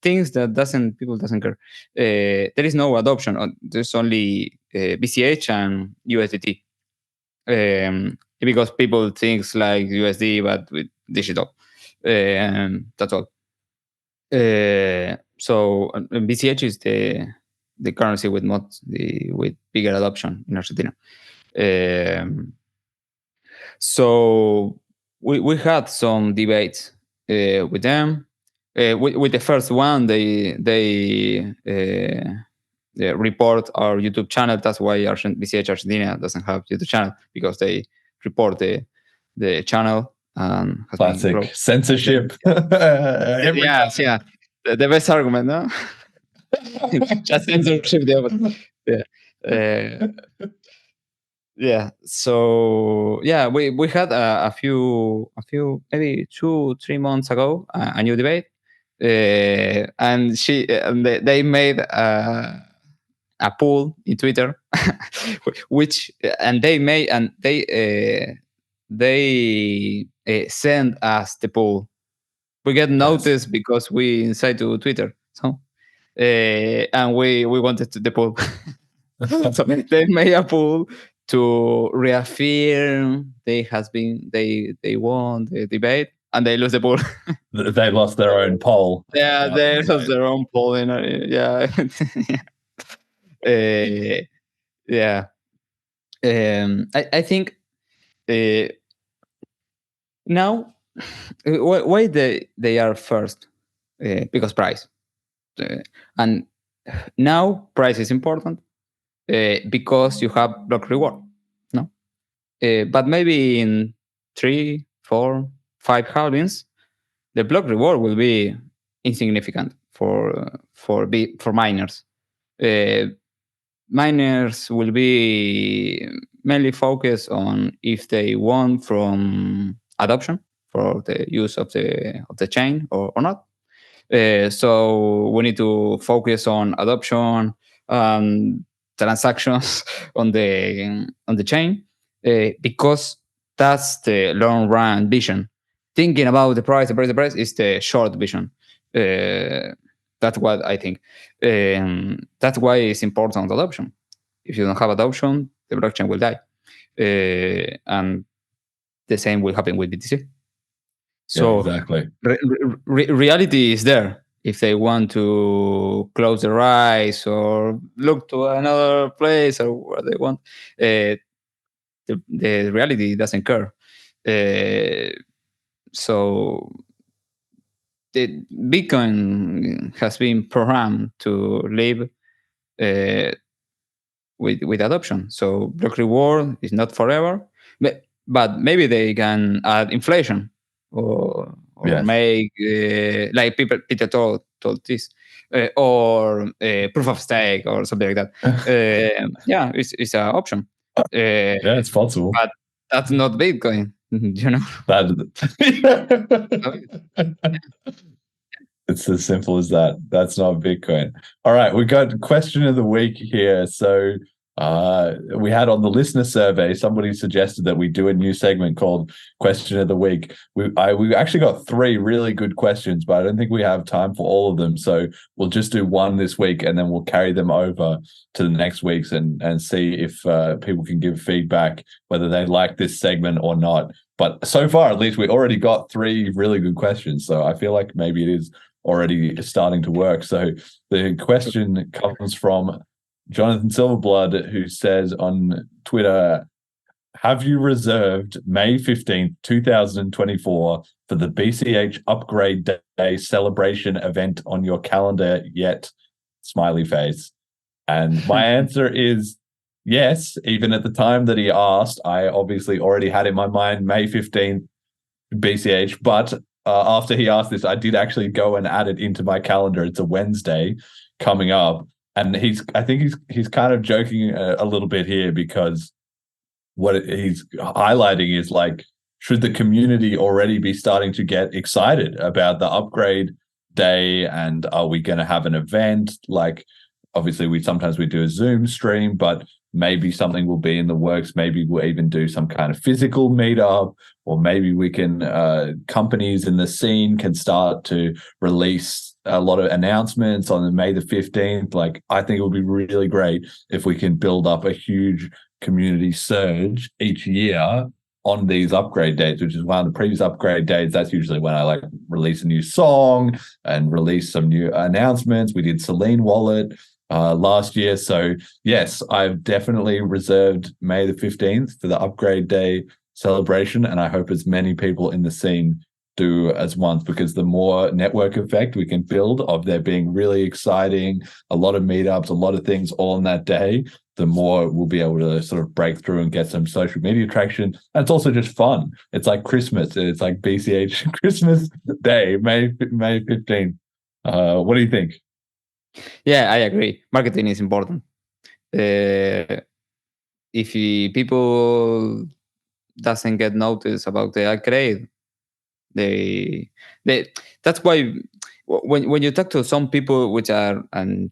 things that people doesn't care. There is no adoption. There's only BCH and USDT. Because people think like USD but with digital. That's all. So BCH is the currency with with bigger adoption in Argentina. So we had some debates with them. With the first one, they report our YouTube channel. That's why BCH Argentina doesn't have YouTube channel, because they report the channel. Classic censorship. Yes, yeah. The best argument, no? Just censorship. Yeah. Yeah. So yeah, we had a few maybe 2-3 months ago a new debate And they made a poll in Twitter, which and they send us the poll. We get noticed because we inside to Twitter, so and we wanted the poll. So they made a poll to reaffirm they won the debate and they lose the poll. They lost their own poll. Yeah, they lost their own poll. Yeah. Yeah. I think now why they are first because price, and now price is important because you have block reward. No, but maybe in 3, 4, 5 halvings, the block reward will be insignificant for miners. Miners will be mainly focused on if they want from adoption for the use of the chain or not. So we need to focus on adoption, transactions on the chain, because that's the long run vision. Thinking about the price is the short vision. That's what I think. That's why it's important adoption. If you don't have adoption, the blockchain will die, and the same will happen with BTC. So yeah, exactly. Reality is there. If they want to close their eyes or look to another place or what they want, the reality doesn't care. So the Bitcoin has been programmed to live with adoption. So block reward is not forever, but maybe they can add inflation or Yes. make like Peter told this, or proof of stake or something like that. Yeah, it's an option. Yeah, it's possible. But that's not Bitcoin, you know. It's as simple as that. That's not Bitcoin. All right, we got question of the week here. So we had on the listener survey, somebody suggested that we do a new segment called Question of the Week. We actually got 3 really good questions, but I don't think we have time for all of them. So we'll just do one this week, and then we'll carry them over to the next week's and see if people can give feedback whether they like this segment or not. But so far, at least, we already got 3 really good questions. So I feel like maybe it is already starting to work. So the question comes from Jonathan Silverblood, who says on Twitter, have you reserved May 15th, 2024 for the BCH Upgrade Day celebration event on your calendar yet? Smiley face. And my answer is yes. Even at the time that he asked, I obviously already had in my mind May 15th BCH, but after he asked this, I did actually go and add it into my calendar. It's a Wednesday coming up. And I think he's kind of joking a little bit here, because what he's highlighting is like, should the community already be starting to get excited about the upgrade day? And are we going to have an event? Like, obviously we do a Zoom stream, but maybe something will be in the works. Maybe we'll even do some kind of physical meetup, or maybe we can, companies in the scene can start to release a lot of announcements on May the 15th. Like, I think it would be really great if we can build up a huge community surge each year on these upgrade dates, which is one of the previous upgrade dates. That's usually when I like release a new song and release some new announcements. We did Selene Wallet last year. So yes, I've definitely reserved May the 15th for the upgrade day celebration, and I hope as many people in the scene do as once, because the more network effect we can build of there being really exciting, a lot of meetups, a lot of things all on that day, the more we'll be able to sort of break through and get some social media traction. And it's also just fun. It's like Christmas. It's like BCH Christmas Day, May 15th. What do you think? Yeah, I agree. Marketing is important. If people doesn't get notice about the upgrade, they that's why when you talk to some people which are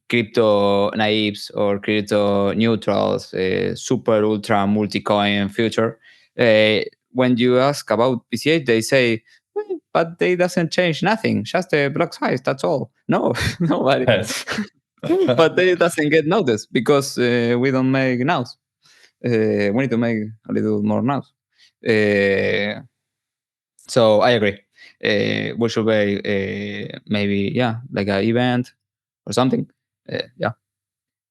crypto naives or crypto neutrals, super ultra multi-coin future, when you ask about BCH, they say, "Well, but they doesn't change nothing, just the block size, that's all." No, nobody. Yes. But they doesn't get noticed because we don't make nows. We need to make a little more nows. So I agree. We should be maybe like an event or something.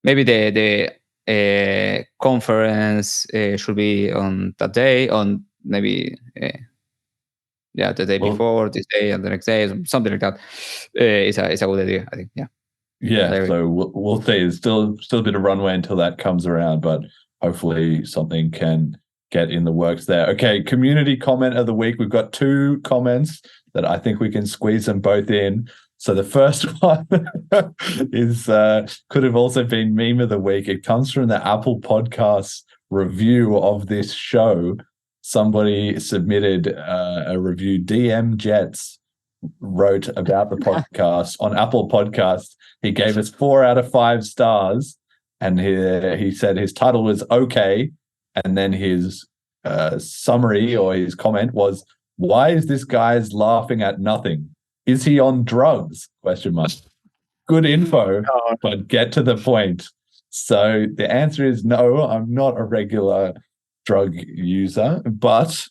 Maybe the conference should be on that day, on maybe the day before, this day, and the next day, something like that. It's a good idea, I think. Yeah, so we'll see. There's still a bit of runway until that comes around, but hopefully something can get in the works there. Okay, community comment of the week. We've got 2 comments that I think we can squeeze them both in. So the first one is could have also been meme of the week. It comes from the Apple Podcasts review of this show. Somebody submitted a review. DM Jets wrote about the podcast on Apple Podcasts. He gave us 4 out of 5 stars, and he said his title was okay, and then his summary or his comment was, "Why is this guy's laughing at nothing? Is he on drugs?" ? Good info, but get to the point. So the answer is no, I'm not a regular drug user, but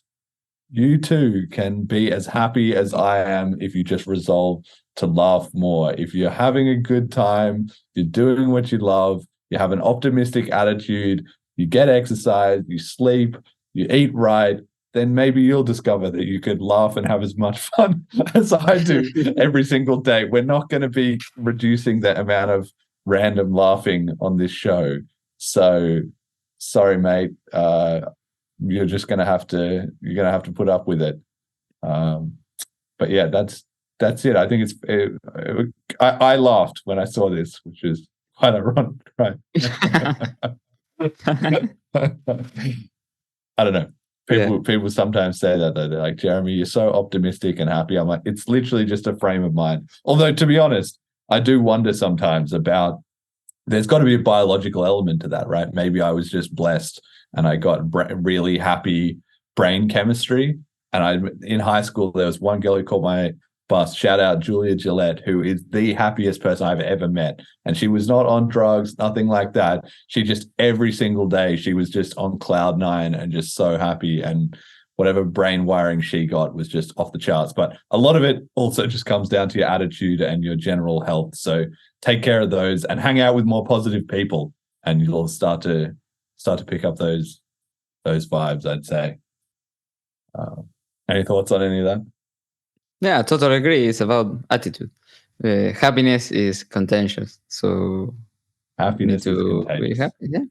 you too can be as happy as I am if you just resolve to laugh more. If you're having a good time, you're doing what you love, you have an optimistic attitude, you get exercise, you sleep, you eat right, then maybe you'll discover that you could laugh and have as much fun as I do every single day. We're not going to be reducing the amount of random laughing on this show. So sorry, mate. You're just going to have to put up with it. But yeah, that's it. I think I laughed when I saw this, which is quite ironic, right? I don't know. People sometimes say that though. They're like, "Jeremy, you're so optimistic and happy." I'm like, it's literally just a frame of mind. Although, to be honest, I do wonder sometimes about, there's got to be a biological element to that, right? Maybe I was just blessed and I got really happy brain chemistry. And in high school, there was one girl who called my bus, shout out Julia Gillette, who is the happiest person I've ever met. And she was not on drugs, nothing like that. She just, every single day, she was just on cloud 9 and just so happy. And whatever brain wiring she got was just off the charts. But a lot of it also just comes down to your attitude and your general health. So take care of those and hang out with more positive people, and you'll start to pick up those vibes, I'd say. Any thoughts on any of that? Yeah, I totally agree. It's about attitude. Happiness is contentious, so happiness is contagious. Be happy. Yeah,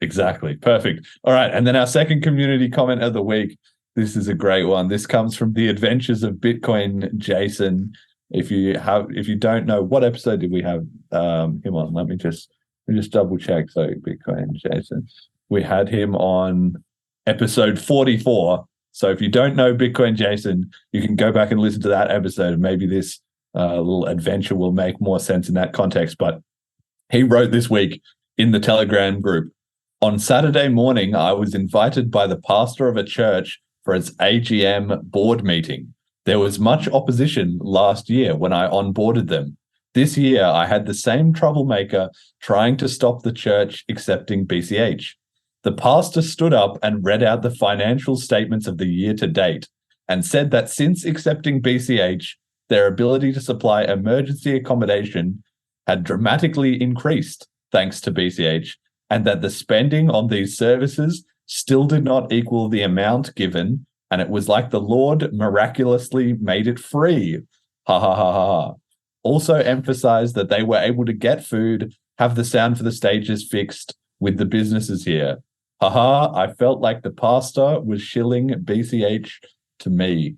exactly. Perfect. All right, and then our second community comment of the week. This is a great one. This comes from The Adventures of Bitcoin Jason. If you don't know, what episode did we have him on? Let me just double check. So Bitcoin Jason, we had him on episode 44. So if you don't know Bitcoin Jason, you can go back and listen to that episode, and maybe this little adventure will make more sense in that context. But he wrote this week in the Telegram group, "On Saturday morning, I was invited by the pastor of a church for its AGM board meeting. There was much opposition last year when I onboarded them. This year, I had the same troublemaker trying to stop the church accepting BCH. The pastor stood up and read out the financial statements of the year to date and said that since accepting BCH, their ability to supply emergency accommodation had dramatically increased thanks to BCH, and that the spending on these services still did not equal the amount given, and it was like the Lord miraculously made it free. Ha ha ha ha. Also emphasized that they were able to get food, have the sound for the stages fixed with the businesses here. Haha, I felt like the pastor was shilling BCH to me,"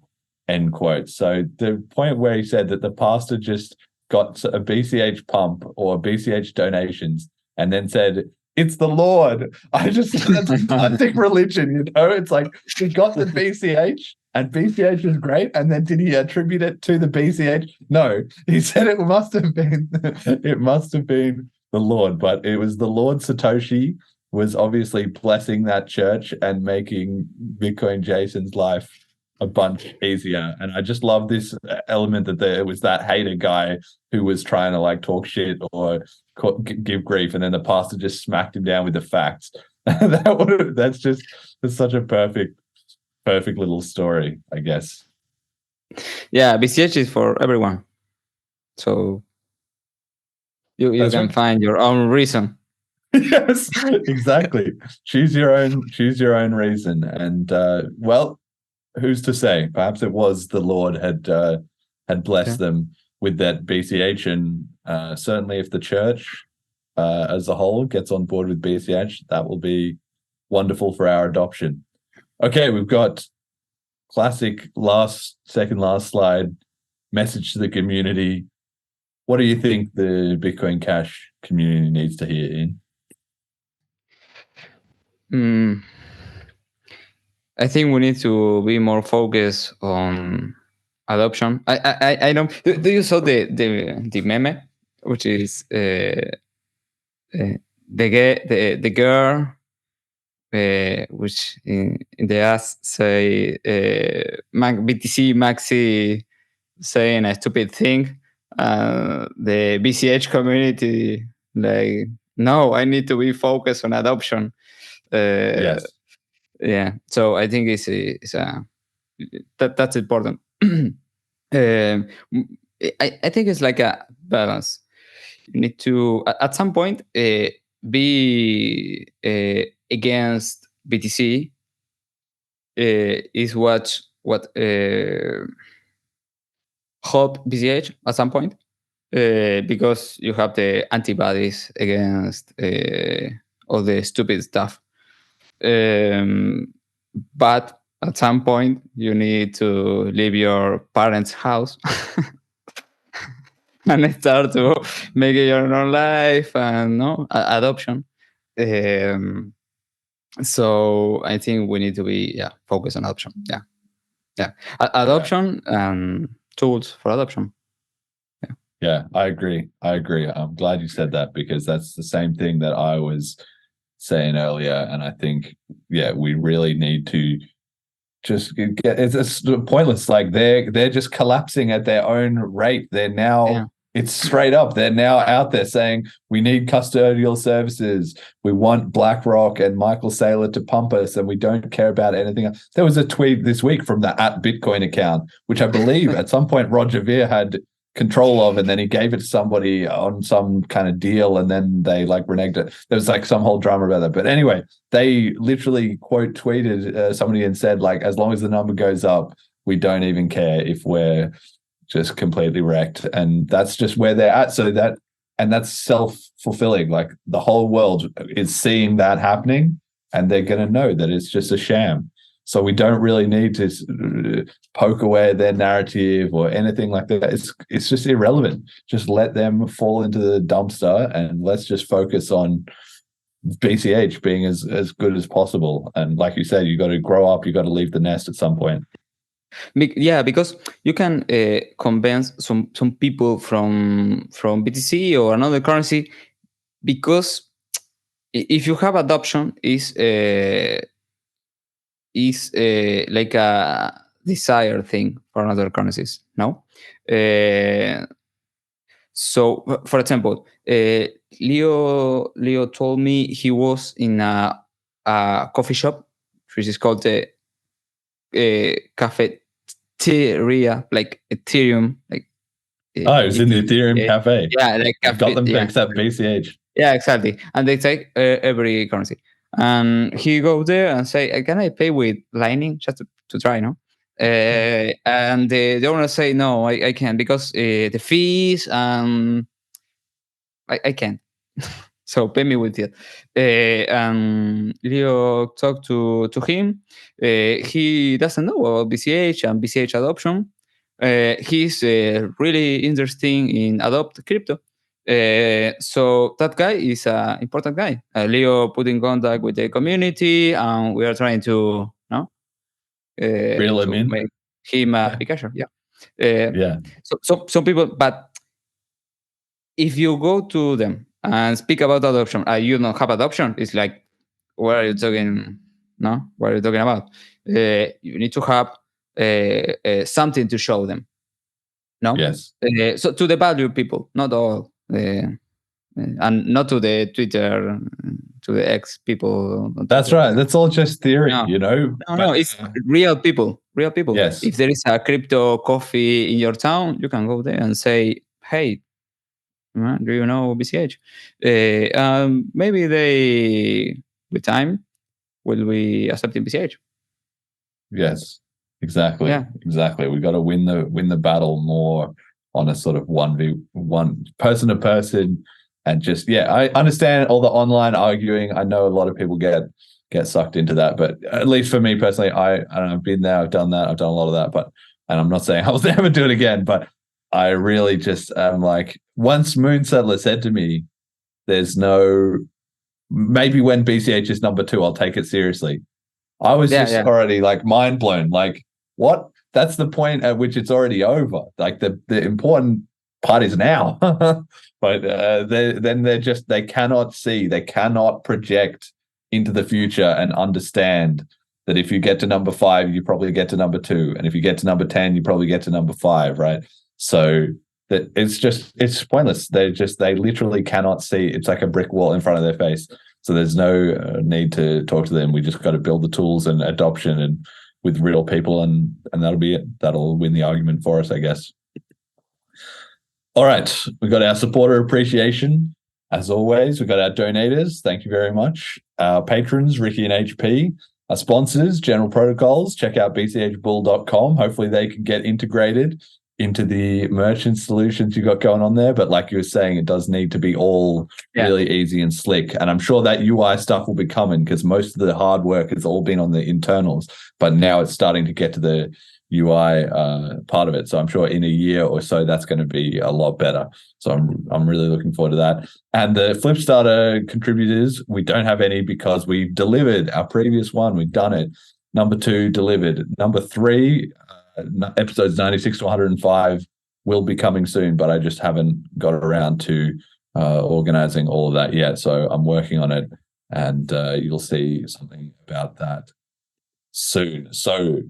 end quote. So the point where he said that the pastor just got a BCH pump or BCH donations and then said, "It's the Lord." That's classic religion, you know? It's like, he got the BCH and BCH was great. And then did he attribute it to the BCH? No, he said it must have been the Lord, but it was the Lord Satoshi was obviously blessing that church and making Bitcoin Jason's life a bunch easier. And I just love this element that it was that hater guy who was trying to like talk shit or give grief, and then the pastor just smacked him down with the facts. That's such a perfect little story, I guess. Yeah, BCH is for everyone, so you can right. Find your own reason. Yes, exactly. choose your own reason, and well, who's to say? Perhaps it was the Lord had blessed them with that BCH, and certainly if the church as a whole gets on board with BCH, that will be wonderful for our adoption. Okay, we've got classic second last slide message to the community. What do you think the Bitcoin Cash community needs to hear, Ian? I think we need to be more focused on adoption. I don't. Do you saw the meme, which is the girl, which in the ass say BTC Maxi saying a stupid thing, the BCH community like, no, I need to be focused on adoption. Yes. Yeah, so I think that's important. I think it's like a balance. You need to at some point be against BTC is what help BCH at some point because you have the antibodies against all the stupid stuff. But at some point you need to leave your parents' house and start to make your own life and adoption. So I think we need to be focused on adoption. Adoption and tools for adoption. Yeah, I agree. I'm glad you said that, because that's the same thing that I was saying earlier. And I think, we really need to just it's pointless. Like they're just collapsing at their own rate. They're now, it's straight up. They're now out there saying, we need custodial services. We want BlackRock and Michael Saylor to pump us, and we don't care about anything else. There was a tweet this week from the @Bitcoin account, which I believe at some point Roger Ver had control of, and then he gave it to somebody on some kind of deal, and then they like reneged it. There was like some whole drama about that. But anyway, they literally quote tweeted somebody and said, like, as long as the number goes up, we don't even care if we're just completely wrecked. And that's just where they're at. So that's self-fulfilling. Like the whole world is seeing that happening, and they're going to know that it's just a sham. So we don't really need to poke away at their narrative or anything like that. It's just irrelevant. Just let them fall into the dumpster, and let's just focus on BCH being as good as possible. And like you said, you got to grow up. You got to leave the nest at some point. Yeah, because you can convince some people from BTC or another currency, because if you have adoption is like a desired thing for other currencies, no? So, for example, Leo told me he was in a coffee shop, which is called the cafeteria, like Ethereum. Like, it was in the Ethereum cafe. Yeah, like got them to accept BCH. Yeah, exactly. And they take every currency. And he goes there and say, "Can I pay with Lightning just to try?" No. And the owner say, "No, I can't, because the fees. I can't." So pay me with it. And Leo talked to him. He doesn't know about BCH and BCH adoption. He's really interested in adopt crypto. So that guy is an important guy. Leo put in contact with the community, and we are trying to Reel him to in. make him a Yeah. big casher. Yeah. Yeah. So some people, but if you go to them and speak about adoption, you don't have adoption, it's like, what are you talking? No, what are you talking about? You need to have something to show them. No. Yes. So to the value people, not all, and not to the Twitter, to the X people. That's right. That's all just theory, No. you know? No, it's real people. Real people. Yes. If there is a crypto coffee in your town, you can go there and say, "Hey, do you know BCH?" Maybe they, with time, will be accepting BCH. Yes. Exactly. Yeah. Exactly. We got to win the battle more on a sort of 1v1, person to person, and just I understand all the online arguing. I know a lot of people get sucked into that, but at least for me personally, I don't know, I've been there, I've done that, I've done a lot of that, but, and I'm not saying I will never do it again, but I really just am like, once Moon Settler said to me, there's no, maybe when BCH is number 2, I'll take it seriously. I was already like mind blown. Like, what? That's the point at which it's already over. Like the important part is now. But they cannot see, they cannot project into the future and understand that if you get to number 5, you probably get to number 2, and if you get to number 10, you probably get to number 5, right? So that it's pointless. They literally cannot see. It's like a brick wall in front of their face. So there's no need to talk to them. We just got to build the tools and adoption and with real people, and that'll be it. That'll win the argument for us, I guess. All right, we got our supporter appreciation. As always, we got our donators. Thank you very much. Our patrons, Ricky and HP. Our sponsors, General Protocols. Check out bchbull.com. Hopefully they can get integrated into the merchant solutions you got going on there. But like you were saying, it does need to be all really easy and slick. And I'm sure that UI stuff will be coming, because most of the hard work has all been on the internals, but now it's starting to get to the UI part of it. So I'm sure in a year or so, that's going to be a lot better. So I'm really looking forward to that. And the Flipstarter contributors, we don't have any because we've delivered our previous one. We've done it. Number 2 delivered. Number 3, episodes 96 to 105 will be coming soon, but I just haven't got around to organizing all of that yet. So I'm working on it, and you'll see something about that soon. So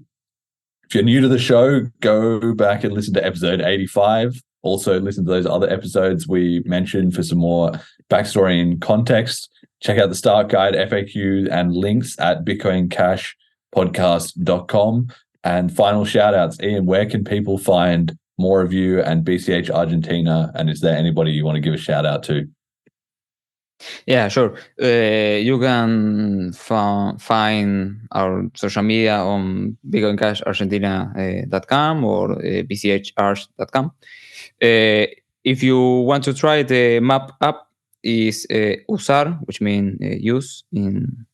if you're new to the show, go back and listen to episode 85. Also listen to those other episodes we mentioned for some more backstory and context. Check out the start guide, FAQ, and links at bitcoincashpodcast.com. And final shout outs. Ian, where can people find more of you and BCH Argentina? And is there anybody you want to give a shout out to? Yeah, sure. You can find our social media on bitcoincashargentina.com or bcharch.com. If you want to try the map app, is usar, which means use in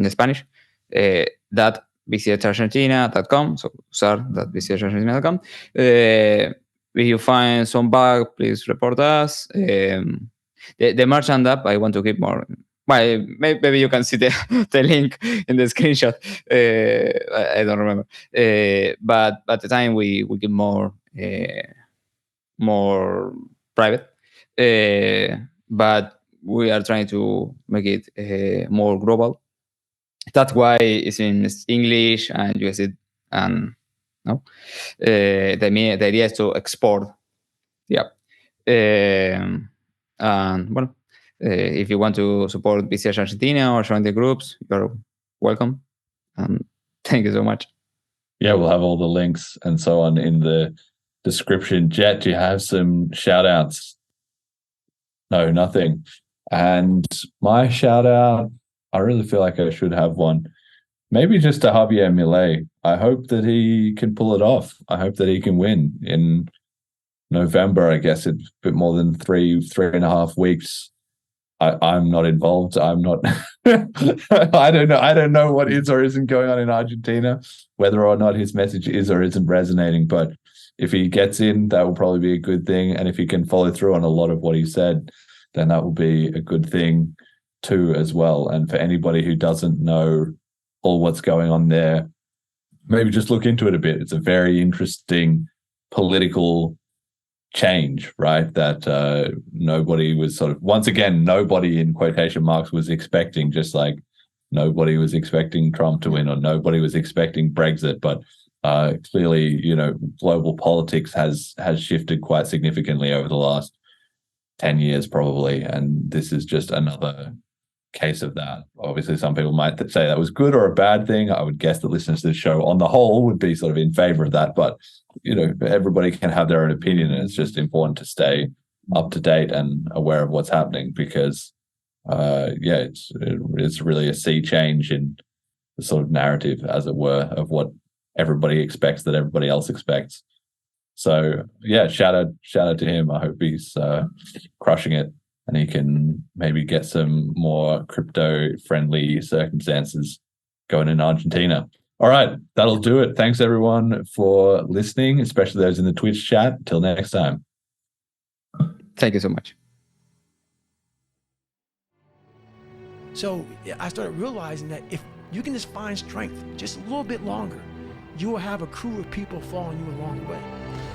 Spanish, that bchargentina.com, so usar.bchargentina.com. If you find some bug, please report us. The merchant app, I want to keep more. Well, maybe you can see the link in the screenshot. I don't remember. But at the time, we get more private. But we are trying to make it more global. That's why it's in English and USD. And no, the idea is to export. Yeah. And well, if you want to support BCH Argentina or join the groups, you're welcome. Thank you so much. Yeah, we'll have all the links and so on in the description. Jet, do you have some shout outs? No, nothing. And my shout out, I really feel like I should have one. Maybe just to Javier Milei. I hope that he can pull it off. I hope that he can win in November. I guess it's a bit more than 3.5 weeks. I'm not involved. I'm not. I don't know what is or isn't going on in Argentina, whether or not his message is or isn't resonating. But if he gets in, that will probably be a good thing. And if he can follow through on a lot of what he said, then that will be a good thing too, as well. And for anybody who doesn't know all what's going on there, maybe just look into it a bit. It's a very interesting political change, right? That nobody was sort of, once again, nobody in quotation marks was expecting, just like nobody was expecting Trump to win or nobody was expecting Brexit. But clearly, global politics has shifted quite significantly over the last 10 years probably. And this is just another case of that. Obviously, some people might say that was good or a bad thing. I would guess that listeners to the show on the whole would be sort of in favor of that. But, everybody can have their own opinion, and it's just important to stay up to date and aware of what's happening because, it's really a sea change in the sort of narrative, as it were, of what everybody expects that everybody else expects. So, shout out to him. I hope he's crushing it. And he can maybe get some more crypto-friendly circumstances going in Argentina. All right, that'll do it. Thanks, everyone, for listening, especially those in the Twitch chat. Till next time. Thank you so much. So I started realizing that if you can just find strength just a little bit longer, you will have a crew of people following you along the way.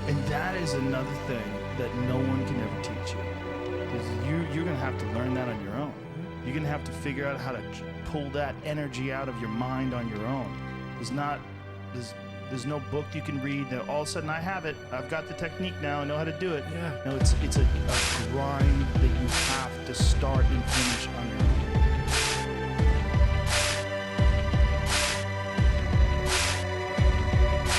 And that is another thing that no one can ever teach you. Because you're going to have to learn that on your own. You're going to have to figure out how to pull that energy out of your mind on your own. There's no book you can read that all of a sudden I have it. I've got the technique now. I know how to do it. Yeah. No, it's a grind that you have to start and finish on your own.